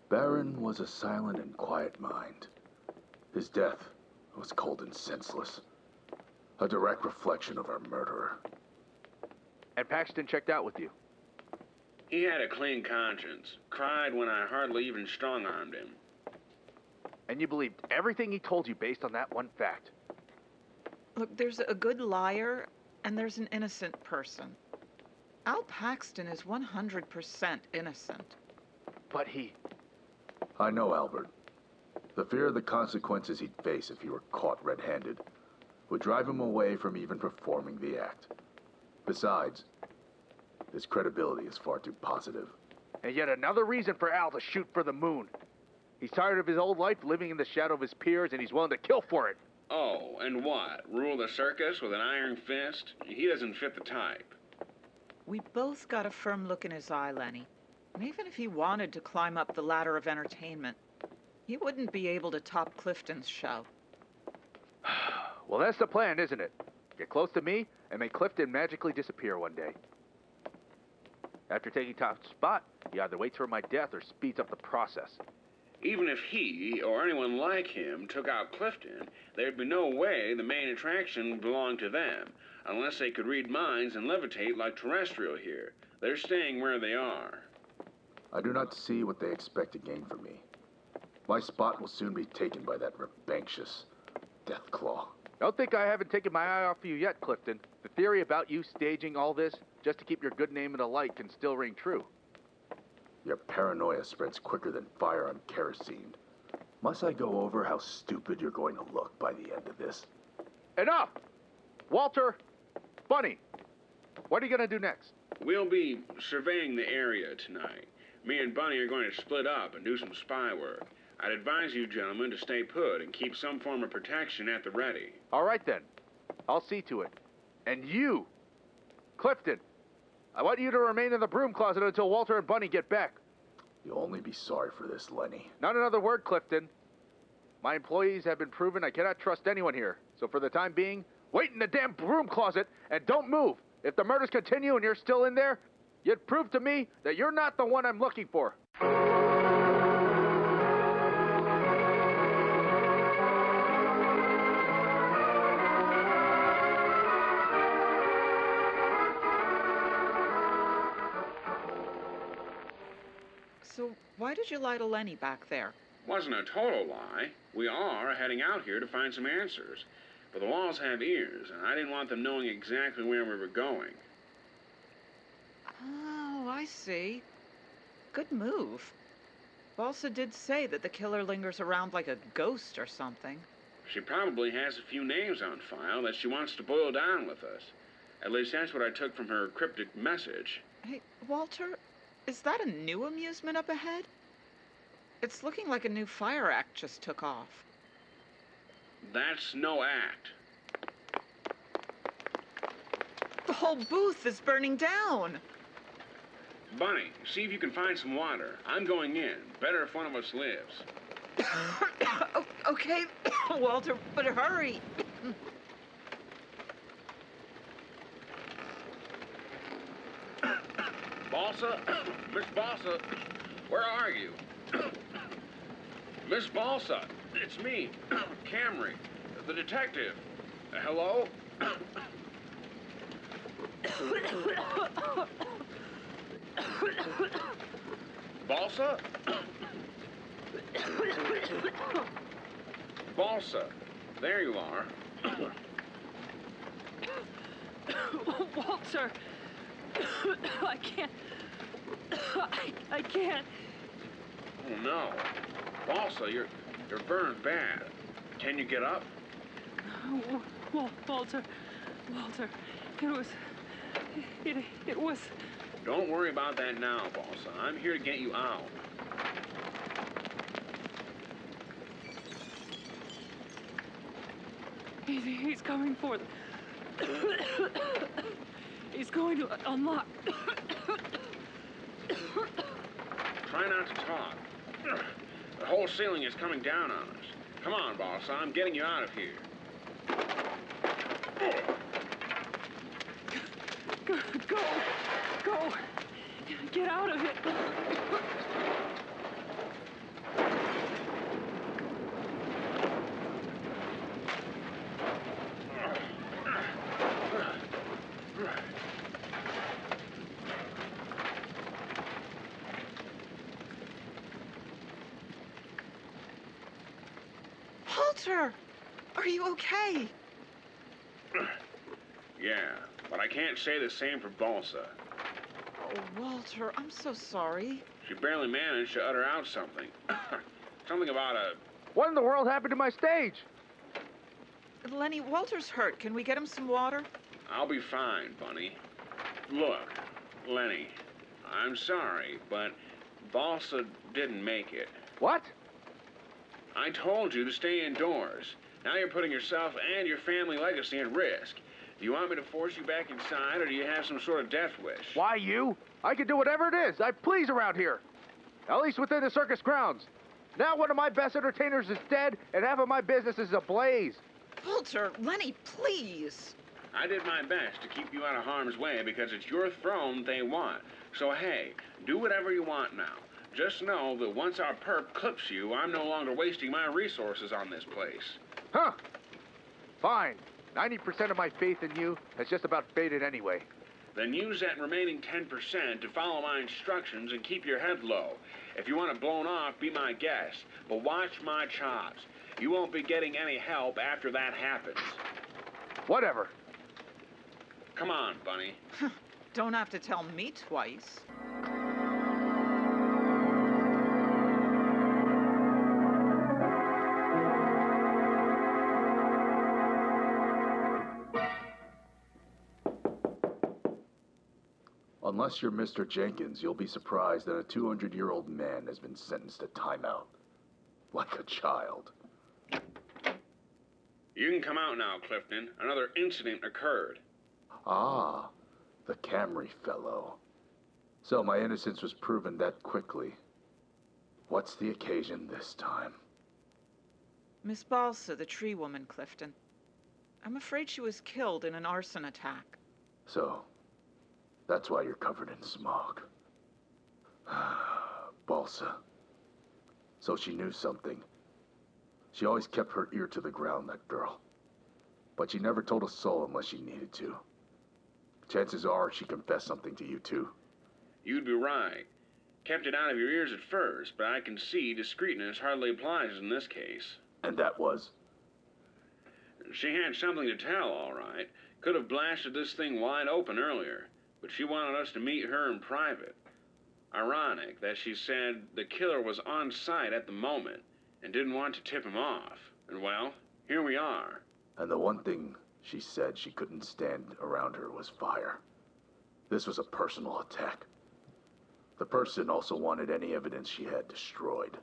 Baron was a silent and quiet mind. His death was cold and senseless. A direct reflection of our murderer. And Paxton checked out with you. He had a clean conscience. Cried when I hardly even strong-armed him. And you believed everything he told you based on that one fact. Look, there's a good liar and there's an innocent person. Al Paxton is 100% innocent. But he... I know, Albert. The fear of the consequences he'd face if he were caught red-handed would drive him away from even performing the act. Besides, his credibility is far too positive. And yet another reason for Al to shoot for the moon. He's tired of his old life living in the shadow of his peers, and he's willing to kill for it. Oh, and what? Rule the circus with an iron fist? He doesn't fit the type. We both got a firm look in his eye, Lenny. And even if he wanted to climb up the ladder of entertainment, he wouldn't be able to top Clifton's show. Well, that's the plan, isn't it? Get close to me and make Clifton magically disappear one day. After taking top spot, he either waits for my death or speeds up the process. Even if he, or anyone like him, took out Clifton, there'd be no way the main attraction belonged to them, unless they could read minds and levitate like terrestrial here. They're staying where they are. I do not see what they expect to gain from me. My spot will soon be taken by that rambunctious Deathclaw. Don't think I haven't taken my eye off you yet, Clifton. The theory about you staging all this just to keep your good name in the light can still ring true. Your paranoia spreads quicker than fire on kerosene. Must I go over how stupid you're going to look by the end of this? Enough! Walter, Bunny, what are you going to do next? We'll be surveying the area tonight. Me and Bunny are going to split up and do some spy work. I'd advise you gentlemen to stay put and keep some form of protection at the ready. All right, then. I'll see to it. And you, Clifton, I want you to remain in the broom closet until Walter and Bunny get back. You'll only be sorry for this, Lenny. Not another word, Clifton. My employees have been proven I cannot trust anyone here. So for the time being, wait in the damn broom closet and don't move. If the murders continue and you're still in there, you'd prove to me that you're not the one I'm looking for. So why did you lie to Lenny back there? Wasn't a total lie. We are heading out here to find some answers. But the walls have ears, and I didn't want them knowing exactly where we were going. Oh, I see. Good move. Balsa did say that the killer lingers around like a ghost or something. She probably has a few names on file that she wants to boil down with us. At least that's what I took from her cryptic message. Hey, Walter, is that a new amusement up ahead? It's looking like a new fire act just took off. That's no act. The whole booth is burning down. Bunny, see if you can find some water. I'm going in. Better if one of us lives. Okay, Walter, but hurry. Balsa? Miss Balsa? Where are you? Miss Balsa, it's me, Camry, the detective. Hello? Balsa? Balsa, there you are. Walter, I can't. I can't. Oh no, Balsa, you're burned bad. Can you get up? Walter, it was. Don't worry about that now, Balsa. I'm here to get you out. He's coming for them. He's going to unlock. Try not to talk. The whole ceiling is coming down on us. Come on, Balsa. I'm getting you out of here. Go. Get out of it. Walter, are you okay? Yeah, but I can't say the same for Balsa. Oh, Walter, I'm so sorry. She barely managed to utter out something. Something about a... What in the world happened to my stage? Lenny, Walter's hurt. Can we get him some water? I'll be fine, Bunny. Look, Lenny, I'm sorry, but Balsa didn't make it. What? I told you to stay indoors. Now you're putting yourself and your family legacy at risk. Do you want me to force you back inside, or do you have some sort of death wish? Why you? I can do whatever it is I please around here. At least within the circus grounds. Now one of my best entertainers is dead, and half of my business is ablaze. Walter, Lenny, please. I did my best to keep you out of harm's way because it's your throne they want. So hey, do whatever you want now. Just know that once our perp clips you, I'm no longer wasting my resources on this place. Huh. Fine. 90% of my faith in you has just about faded anyway. Then use that remaining 10% to follow my instructions and keep your head low. If you want it blown off, be my guest. But watch my chops. You won't be getting any help after that happens. Whatever. Come on, Bunny. Don't have to tell me twice. Unless you're Mr. Jenkins, you'll be surprised that a 200-year-old man has been sentenced to timeout. Like a child. You can come out now, Clifton. Another incident occurred. Ah, the Camry fellow. So my innocence was proven that quickly. What's the occasion this time? Miss Balsa, the tree woman, Clifton. I'm afraid she was killed in an arson attack. So, that's why you're covered in smog. Balsa. So she knew something. She always kept her ear to the ground, that girl. But she never told a soul unless she needed to. Chances are she confessed something to you, too. You'd be right. Kept it out of your ears at first, but I can see discreetness hardly applies in this case. And that was? She had something to tell, all right. Could have blasted this thing wide open earlier, but she wanted us to meet her in private. Ironic that she said the killer was on site at the moment and didn't want to tip him off. And well, here we are. And the one thing she said she couldn't stand around her was fire. This was a personal attack. The person also wanted any evidence she had destroyed.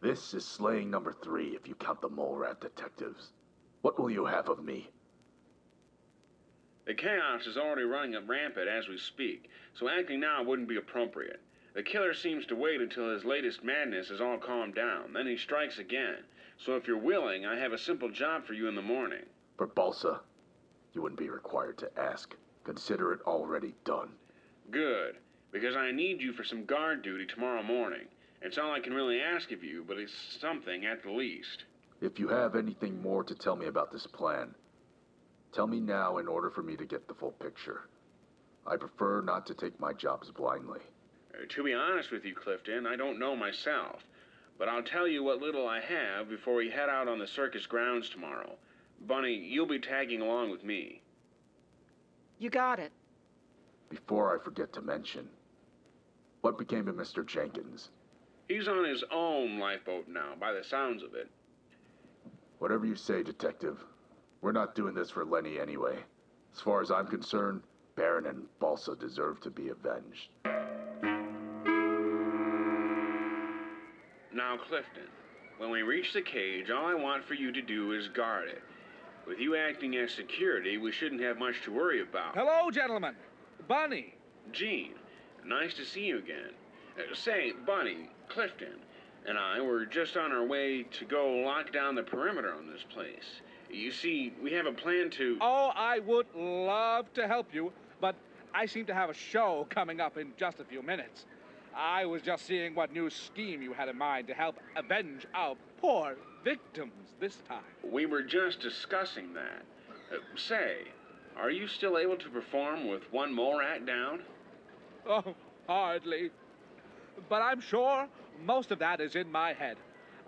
This is slaying number 3 if you count the mole rat detectives. What will you have of me? The chaos is already running rampant as we speak, so acting now wouldn't be appropriate. The killer seems to wait until his latest madness is all calmed down, then he strikes again. So if you're willing, I have a simple job for you in the morning. For Balsa, you wouldn't be required to ask. Consider it already done. Good, because I need you for some guard duty tomorrow morning. It's all I can really ask of you, but it's something at the least. If you have anything more to tell me about this plan, tell me now in order for me to get the full picture. I prefer not to take my jobs blindly. To be honest with you, Clifton, I don't know myself. But I'll tell you what little I have before we head out on the circus grounds tomorrow. Bunny, you'll be tagging along with me. You got it. Before I forget to mention, what became of Mr. Jenkins? He's on his own lifeboat now, by the sounds of it. Whatever you say, Detective. We're not doing this for Lenny anyway. As far as I'm concerned, Baron and Balsa deserve to be avenged. Now, Clifton, when we reach the cage, all I want for you to do is guard it. With you acting as security, we shouldn't have much to worry about. Hello, gentlemen. Bunny. Gene, nice to see you again. Say, Bunny, Clifton, and I were just on our way to go lock down the perimeter on this place. You see, we have a plan to... Oh, I would love to help you, but I seem to have a show coming up in just a few minutes. I was just seeing what new scheme you had in mind to help avenge our poor victims this time. We were just discussing that. Say, are you still able to perform with one mole rat down? Oh, hardly. But I'm sure most of that is in my head.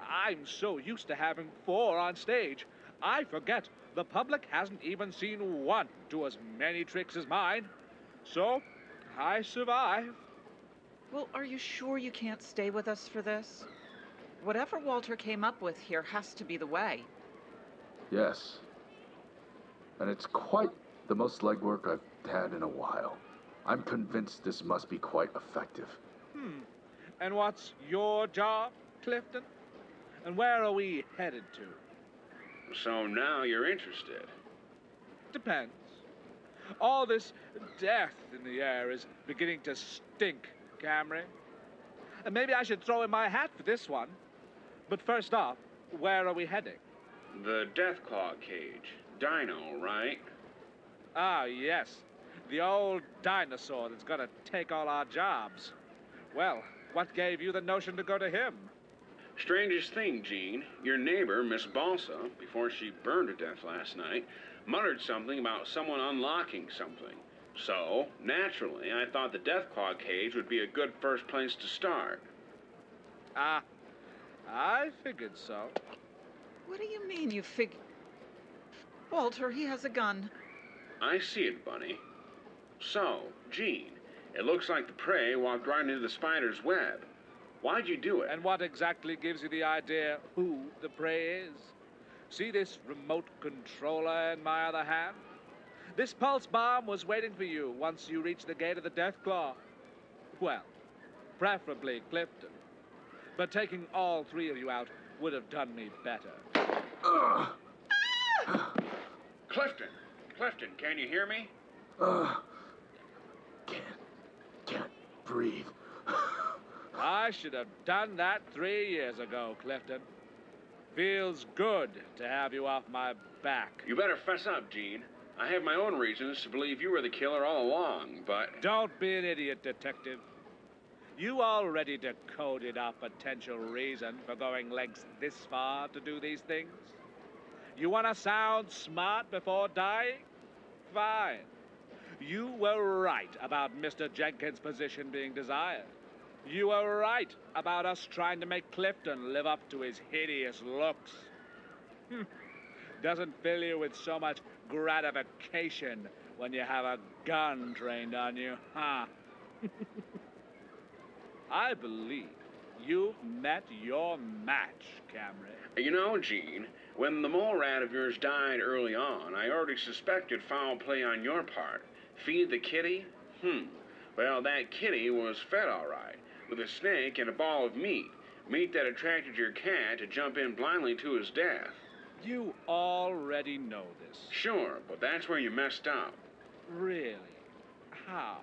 I'm so used to having 4 on stage. I forget. The public hasn't even seen one do as many tricks as mine. So, I survive. Well, are you sure you can't stay with us for this? Whatever Walter came up with here has to be the way. Yes. And it's quite the most legwork I've had in a while. I'm convinced this must be quite effective. And what's your job, Clifton? And where are we headed to? So now you're interested. Depends. All this death in the air is beginning to stink, Camry. And maybe I should throw in my hat for this one. But first off, where are we heading? The Deathclaw cage. Dino, right? Ah, yes. The old dinosaur that's gonna take all our jobs. Well, what gave you the notion to go to him? Strangest thing, Gene. Your neighbor, Miss Balsa, before she burned to death last night, muttered something about someone unlocking something. So, naturally, I thought the Deathclaw cage would be a good first place to start. Ah, I figured so. What do you mean you Walter, he has a gun. I see it, Bunny. So, Gene, it looks like the prey walked right into the spider's web. Why'd you do it? And what exactly gives you the idea who the prey is? See this remote controller in my other hand? This pulse bomb was waiting for you once you reached the gate of the Deathclaw. Well, preferably Clifton. But taking all three of you out would have done me better. Clifton! Clifton, can you hear me? Can't breathe. I should have done that 3 years ago, Clifton. Feels good to have you off my back. You better fess up, Gene. I have my own reasons to believe you were the killer all along, but... Don't be an idiot, detective. You already decoded our potential reason for going lengths this far to do these things? You want to sound smart before dying? Fine. You were right about Mr. Jenkins' position being desired. You were right about us trying to make Clifton live up to his hideous looks. Doesn't fill you with so much gratification when you have a gun trained on you, huh? I believe you've met your match, Camry. You know, Gene, when the mole rat of yours died early on, I already suspected foul play on your part. Feed the kitty? Well, that kitty was fed all right, with a snake and a ball of meat. Meat that attracted your cat to jump in blindly to his death. You already know this. Sure, but that's where you messed up. Really? How?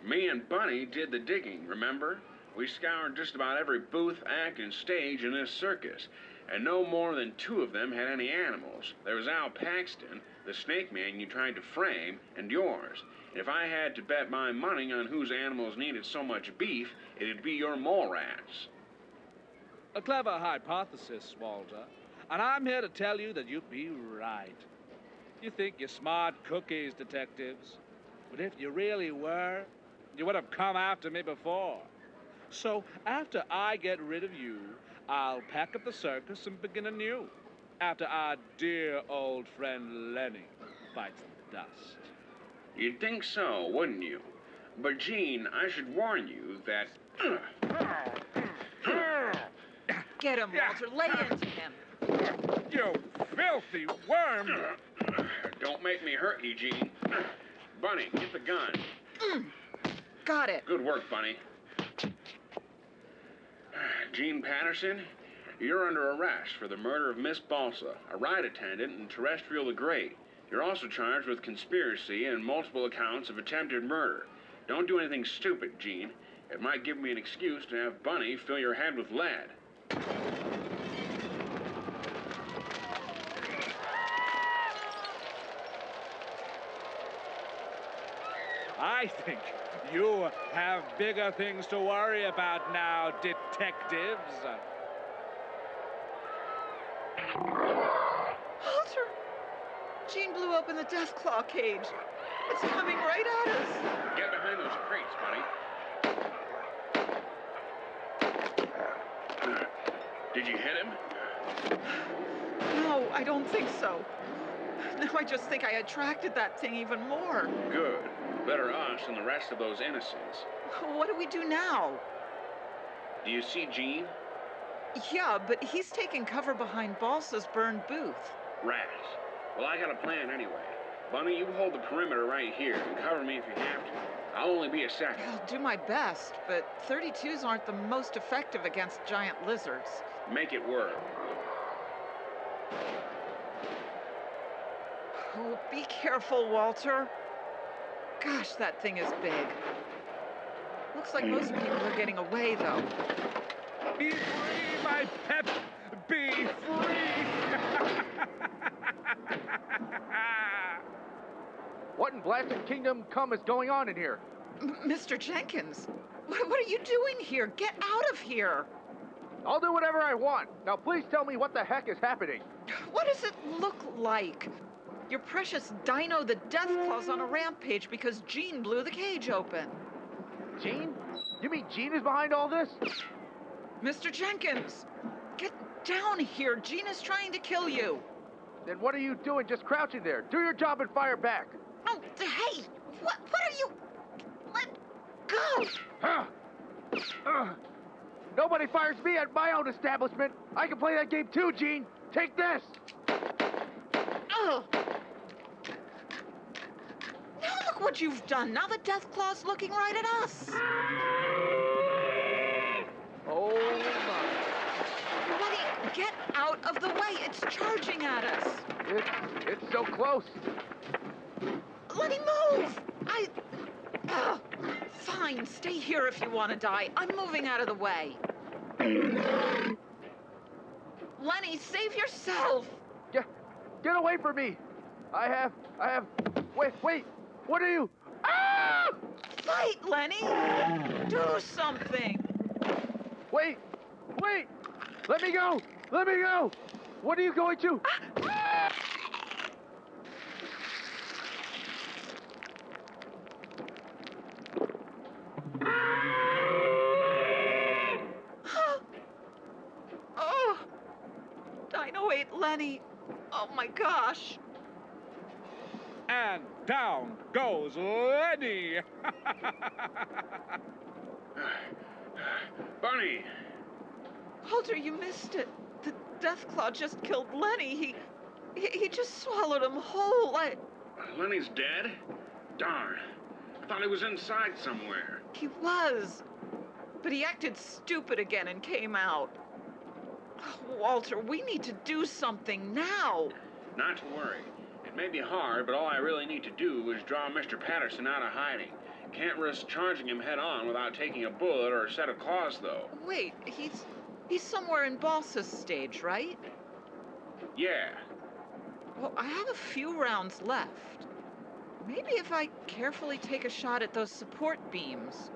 Me and Bunny did the digging, remember? We scoured just about every booth, act, and stage in this circus, and no more than 2 of them had any animals. There was Al Paxton, the snake man you tried to frame, and yours. And if I had to bet my money on whose animals needed so much beef, it'd be your mole rats. A clever hypothesis, Walter. And I'm here to tell you that you'd be right. You think you're smart cookies, detectives. But if you really were, you would have come after me before. So after I get rid of you, I'll pack up the circus and begin anew. After our dear old friend Lenny bites the dust. You'd think so, wouldn't you? But, Gene, I should warn you that... Get him, Walter. Lay into him. You filthy worm! Don't make me hurt you, Gene. Bunny, get the gun. Got it. Good work, Bunny. Gene Patterson, you're under arrest for the murder of Miss Balsa, a ride attendant in Terrestrial the Great. You're also charged with conspiracy and multiple accounts of attempted murder. Don't do anything stupid, Gene. It might give me an excuse to have Bunny fill your head with lead. I think you have bigger things to worry about now, detectives. Walter! Jean blew open the Deathclaw cage. It's coming right at us. Get behind those crates, Bunny. Did you hit him? No, I don't think so. Now I just think I attracted that thing even more. Good. Better us than the rest of those innocents. What do we do now? Do you see Gene? Yeah, but he's taking cover behind Balsa's burned booth. Rats. Well, I got a plan anyway. Bunny, you hold the perimeter right here and cover me if you have to. I'll only be a second. I'll do my best, but 32s aren't the most effective against giant lizards. Make it work. Oh, be careful, Walter. Gosh, that thing is big. Looks like most people are getting away, though. Be free, my pet! Be free! What in blasted kingdom come is going on in here? Mr. Jenkins, what are you doing here? Get out of here! I'll do whatever I want. Now please tell me what the heck is happening. What does it look like? Your precious Dino the Deathclaw's on a rampage because Gene blew the cage open. Gene? You mean Gene is behind all this? Mr. Jenkins, get down here. Gene is trying to kill you. Then what are you doing just crouching there? Do your job and fire back. Oh, hey, what are you? Let go. Nobody fires me at my own establishment. I can play that game too, Gene. Take this. Oh. Now look what you've done. Now the Deathclaw's looking right at us. Oh, my. Buddy, get out of the way. It's charging at us. It's so close. Let him move. Fine, stay here if you want to die. I'm moving out of the way. Lenny, save yourself. Get away from me. I have, wait, what are you? Ah! Fight, Lenny. Do something. Wait, let me go. What are you going to? Oh, Dino ate Lenny. Oh my gosh. And down goes Lenny. Bunny! Walter, you missed it. The Deathclaw just killed Lenny. He just swallowed him whole. Lenny's dead? Darn. I thought he was inside somewhere. He was. But he acted stupid again and came out. Oh, Walter, we need to do something now. Not to worry. It may be hard, but all I really need to do is draw Mr. Patterson out of hiding. Can't risk charging him head on without taking a bullet or a set of claws, though. Wait, he's somewhere in Balsa's stage, right? Yeah. Well, I have a few rounds left. Maybe if I carefully take a shot at those support beams.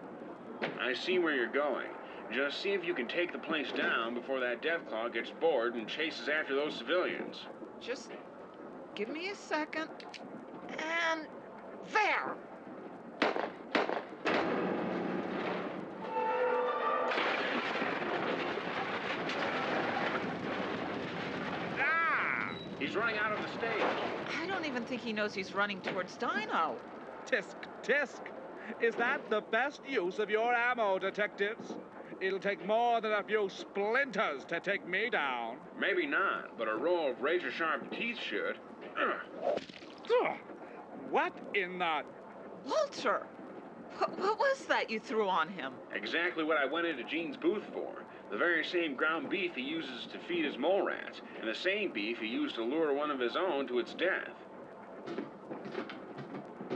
I see where you're going. Just see if you can take the place down before that Deathclaw gets bored and chases after those civilians. Just give me a second. And there! He's running out of the stage. I don't even think he knows he's running towards Dino. Tisk. Is that the best use of your ammo, detectives? It'll take more than a few splinters to take me down. Maybe not, but a row of razor-sharp teeth should. Ugh. What in the... Walter! What was that you threw on him? Exactly what I went into Gene's booth for. The very same ground beef he uses to feed his mole rats, and the same beef he used to lure one of his own to its death.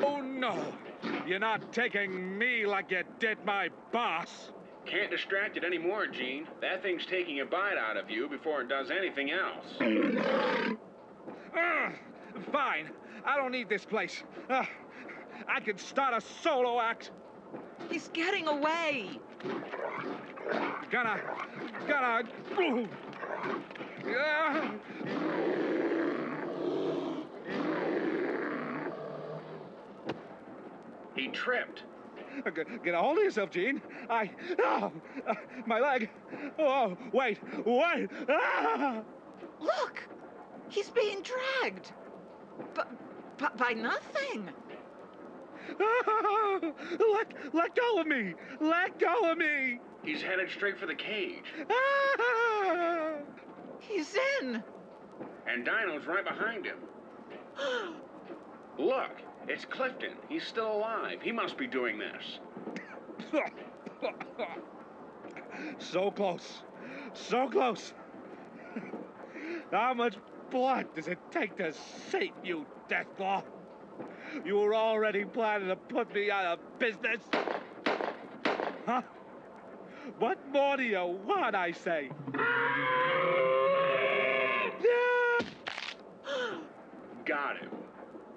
Oh, no. You're not taking me like you did my boss. Can't distract it anymore, Gene. That thing's taking a bite out of you before it does anything else. Fine. I don't need this place. I can start a solo act. He's getting away. Gonna. He tripped. Get a hold of yourself, Gene. My leg. Oh, wait. Ah! Look! He's being dragged. But by nothing. Let go of me! Let go of me! He's headed straight for the cage. He's in. And Dino's right behind him. Look, it's Clifton. He's still alive. He must be doing this. So close. So close. How much blood does it take to sate you, Deathclaw? You were already planning to put me out of business. Huh? What more do you want, I say? Got him.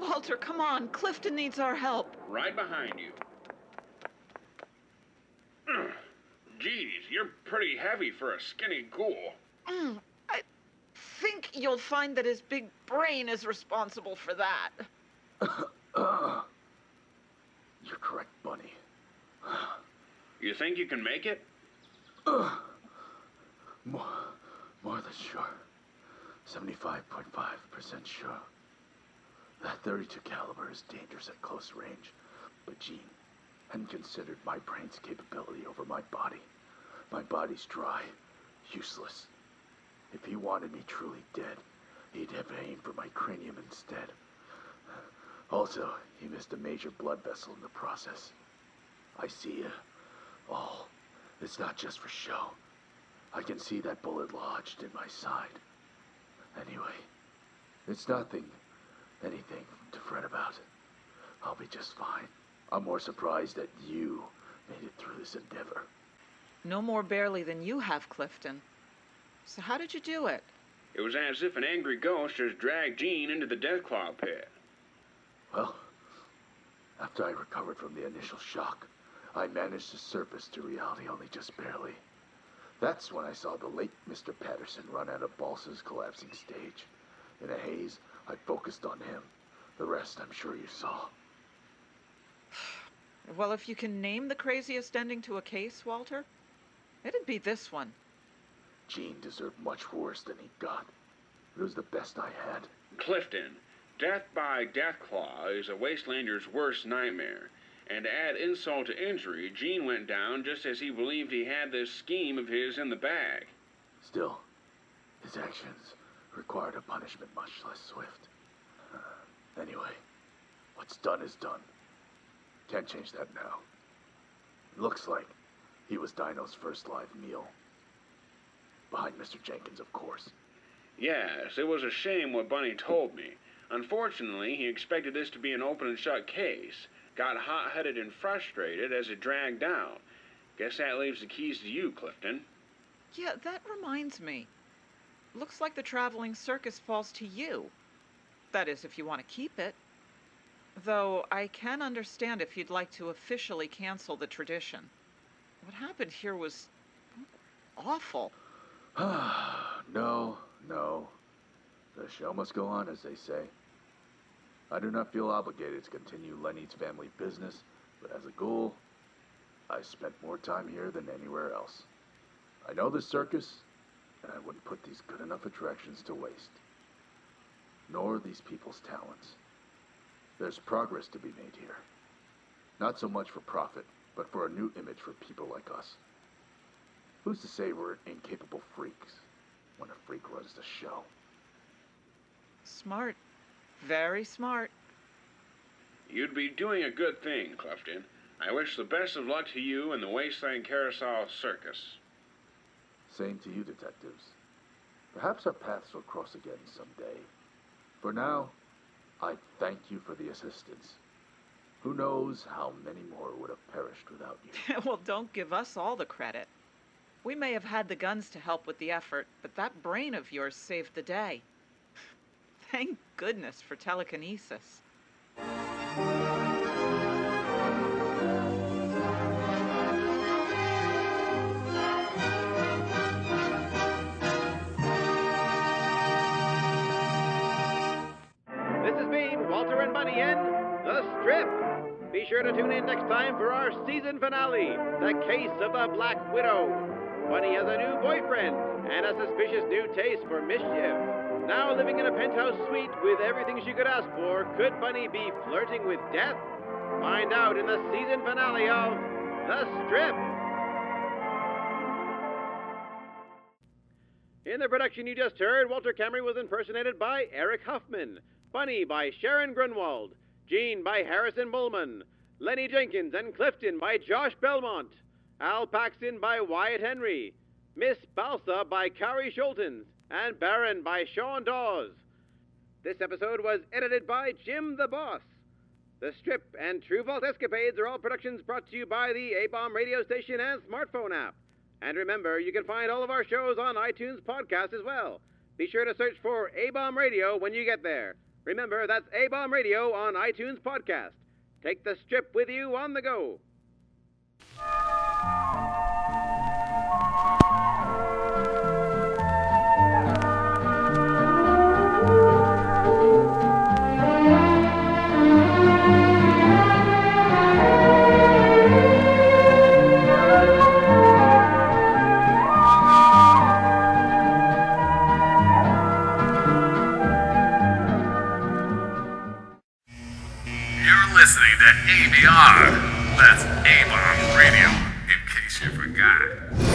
Walter, come on. Clifton needs our help. Right behind you. Geez, you're pretty heavy for a skinny ghoul. I think you'll find that his big brain is responsible for that. You're correct, Bunny. You think you can make it? More than sure. 75.5% sure. That 32 caliber is dangerous at close range, but Gene hadn't considered my brain's capability over my body. My body's dry, useless. If he wanted me truly dead, he'd have aimed for my cranium instead. Also, he missed a major blood vessel in the process. I see ya. Oh, it's not just for show. I can see that bullet lodged in my side. Anyway, it's anything to fret about. I'll be just fine. I'm more surprised that you made it through this endeavor. No more barely than you have, Clifton. So how did you do it? It was as if an angry ghost just dragged Gene into the Deathclaw pit. Well, after I recovered from the initial shock, I managed to surface to reality only just barely. That's when I saw the late Mr. Patterson run out of Balsa's collapsing stage. In a haze, I focused on him. The rest I'm sure you saw. Well, if you can name the craziest ending to a case, Walter, it'd be this one. Gene deserved much worse than he got. It was the best I had. Clifton, death by Deathclaw is a Wastelander's worst nightmare. And to add insult to injury, Gene went down just as he believed he had this scheme of his in the bag. Still, his actions required a punishment much less swift. Anyway, what's done is done. Can't change that now. Looks like he was Dino's first live meal. Behind Mr. Jenkins, of course. Yes, it was a shame what Bunny told me. Unfortunately, he expected this to be an open and shut case. Got hot-headed and frustrated as it dragged down. Guess that leaves the keys to you, Clifton. Yeah, that reminds me. Looks like the traveling circus falls to you. That is, if you want to keep it. Though I can understand if you'd like to officially cancel the tradition. What happened here was awful. No. The show must go on, as they say. I do not feel obligated to continue Lenny's family business, but as a ghoul, I spent more time here than anywhere else. I know the circus, and I wouldn't put these good enough attractions to waste. Nor these people's talents. There's progress to be made here. Not so much for profit, but for a new image for people like us. Who's to say we're incapable freaks when a freak runs the show? Smart. Very smart. You'd be doing a good thing, Clifton. I wish the best of luck to you and the Wasteland Carousel Circus. Same to you, detectives. Perhaps our paths will cross again someday. For now, I thank you for the assistance. Who knows how many more would have perished without you. Well, don't give us all the credit. We may have had the guns to help with the effort, but that brain of yours saved the day. Thank goodness for telekinesis. This has been Walter and Bunny in The Strip. Be sure to tune in next time for our season finale, The Case of the Black Widow. Bunny has a new boyfriend and a suspicious new taste for mischief. Now living in a penthouse suite with everything she could ask for, could Bunny be flirting with death? Find out in the season finale of The Strip. In the production you just heard, Walter Camry was impersonated by Eric Huffman, Bunny by Sharon Grunwald, Jean by Harrison Bullman, Lenny Jenkins and Clifton by Josh Belmont, Al Paxton by Wyatt Henry, Miss Balsa by Carrie Schultens, and Baron by Sean Dawes. This episode was edited by Jim the Boss. The Strip and True Vault Escapades are all productions brought to you by the A-Bomb radio station and smartphone app. And remember, you can find all of our shows on iTunes podcast as well. Be sure to search for A-Bomb Radio when you get there. Remember, that's A-Bomb Radio on iTunes podcast. Take the Strip with you on the go. Listening to ABR. That's A-Bomb Radio, in case you forgot.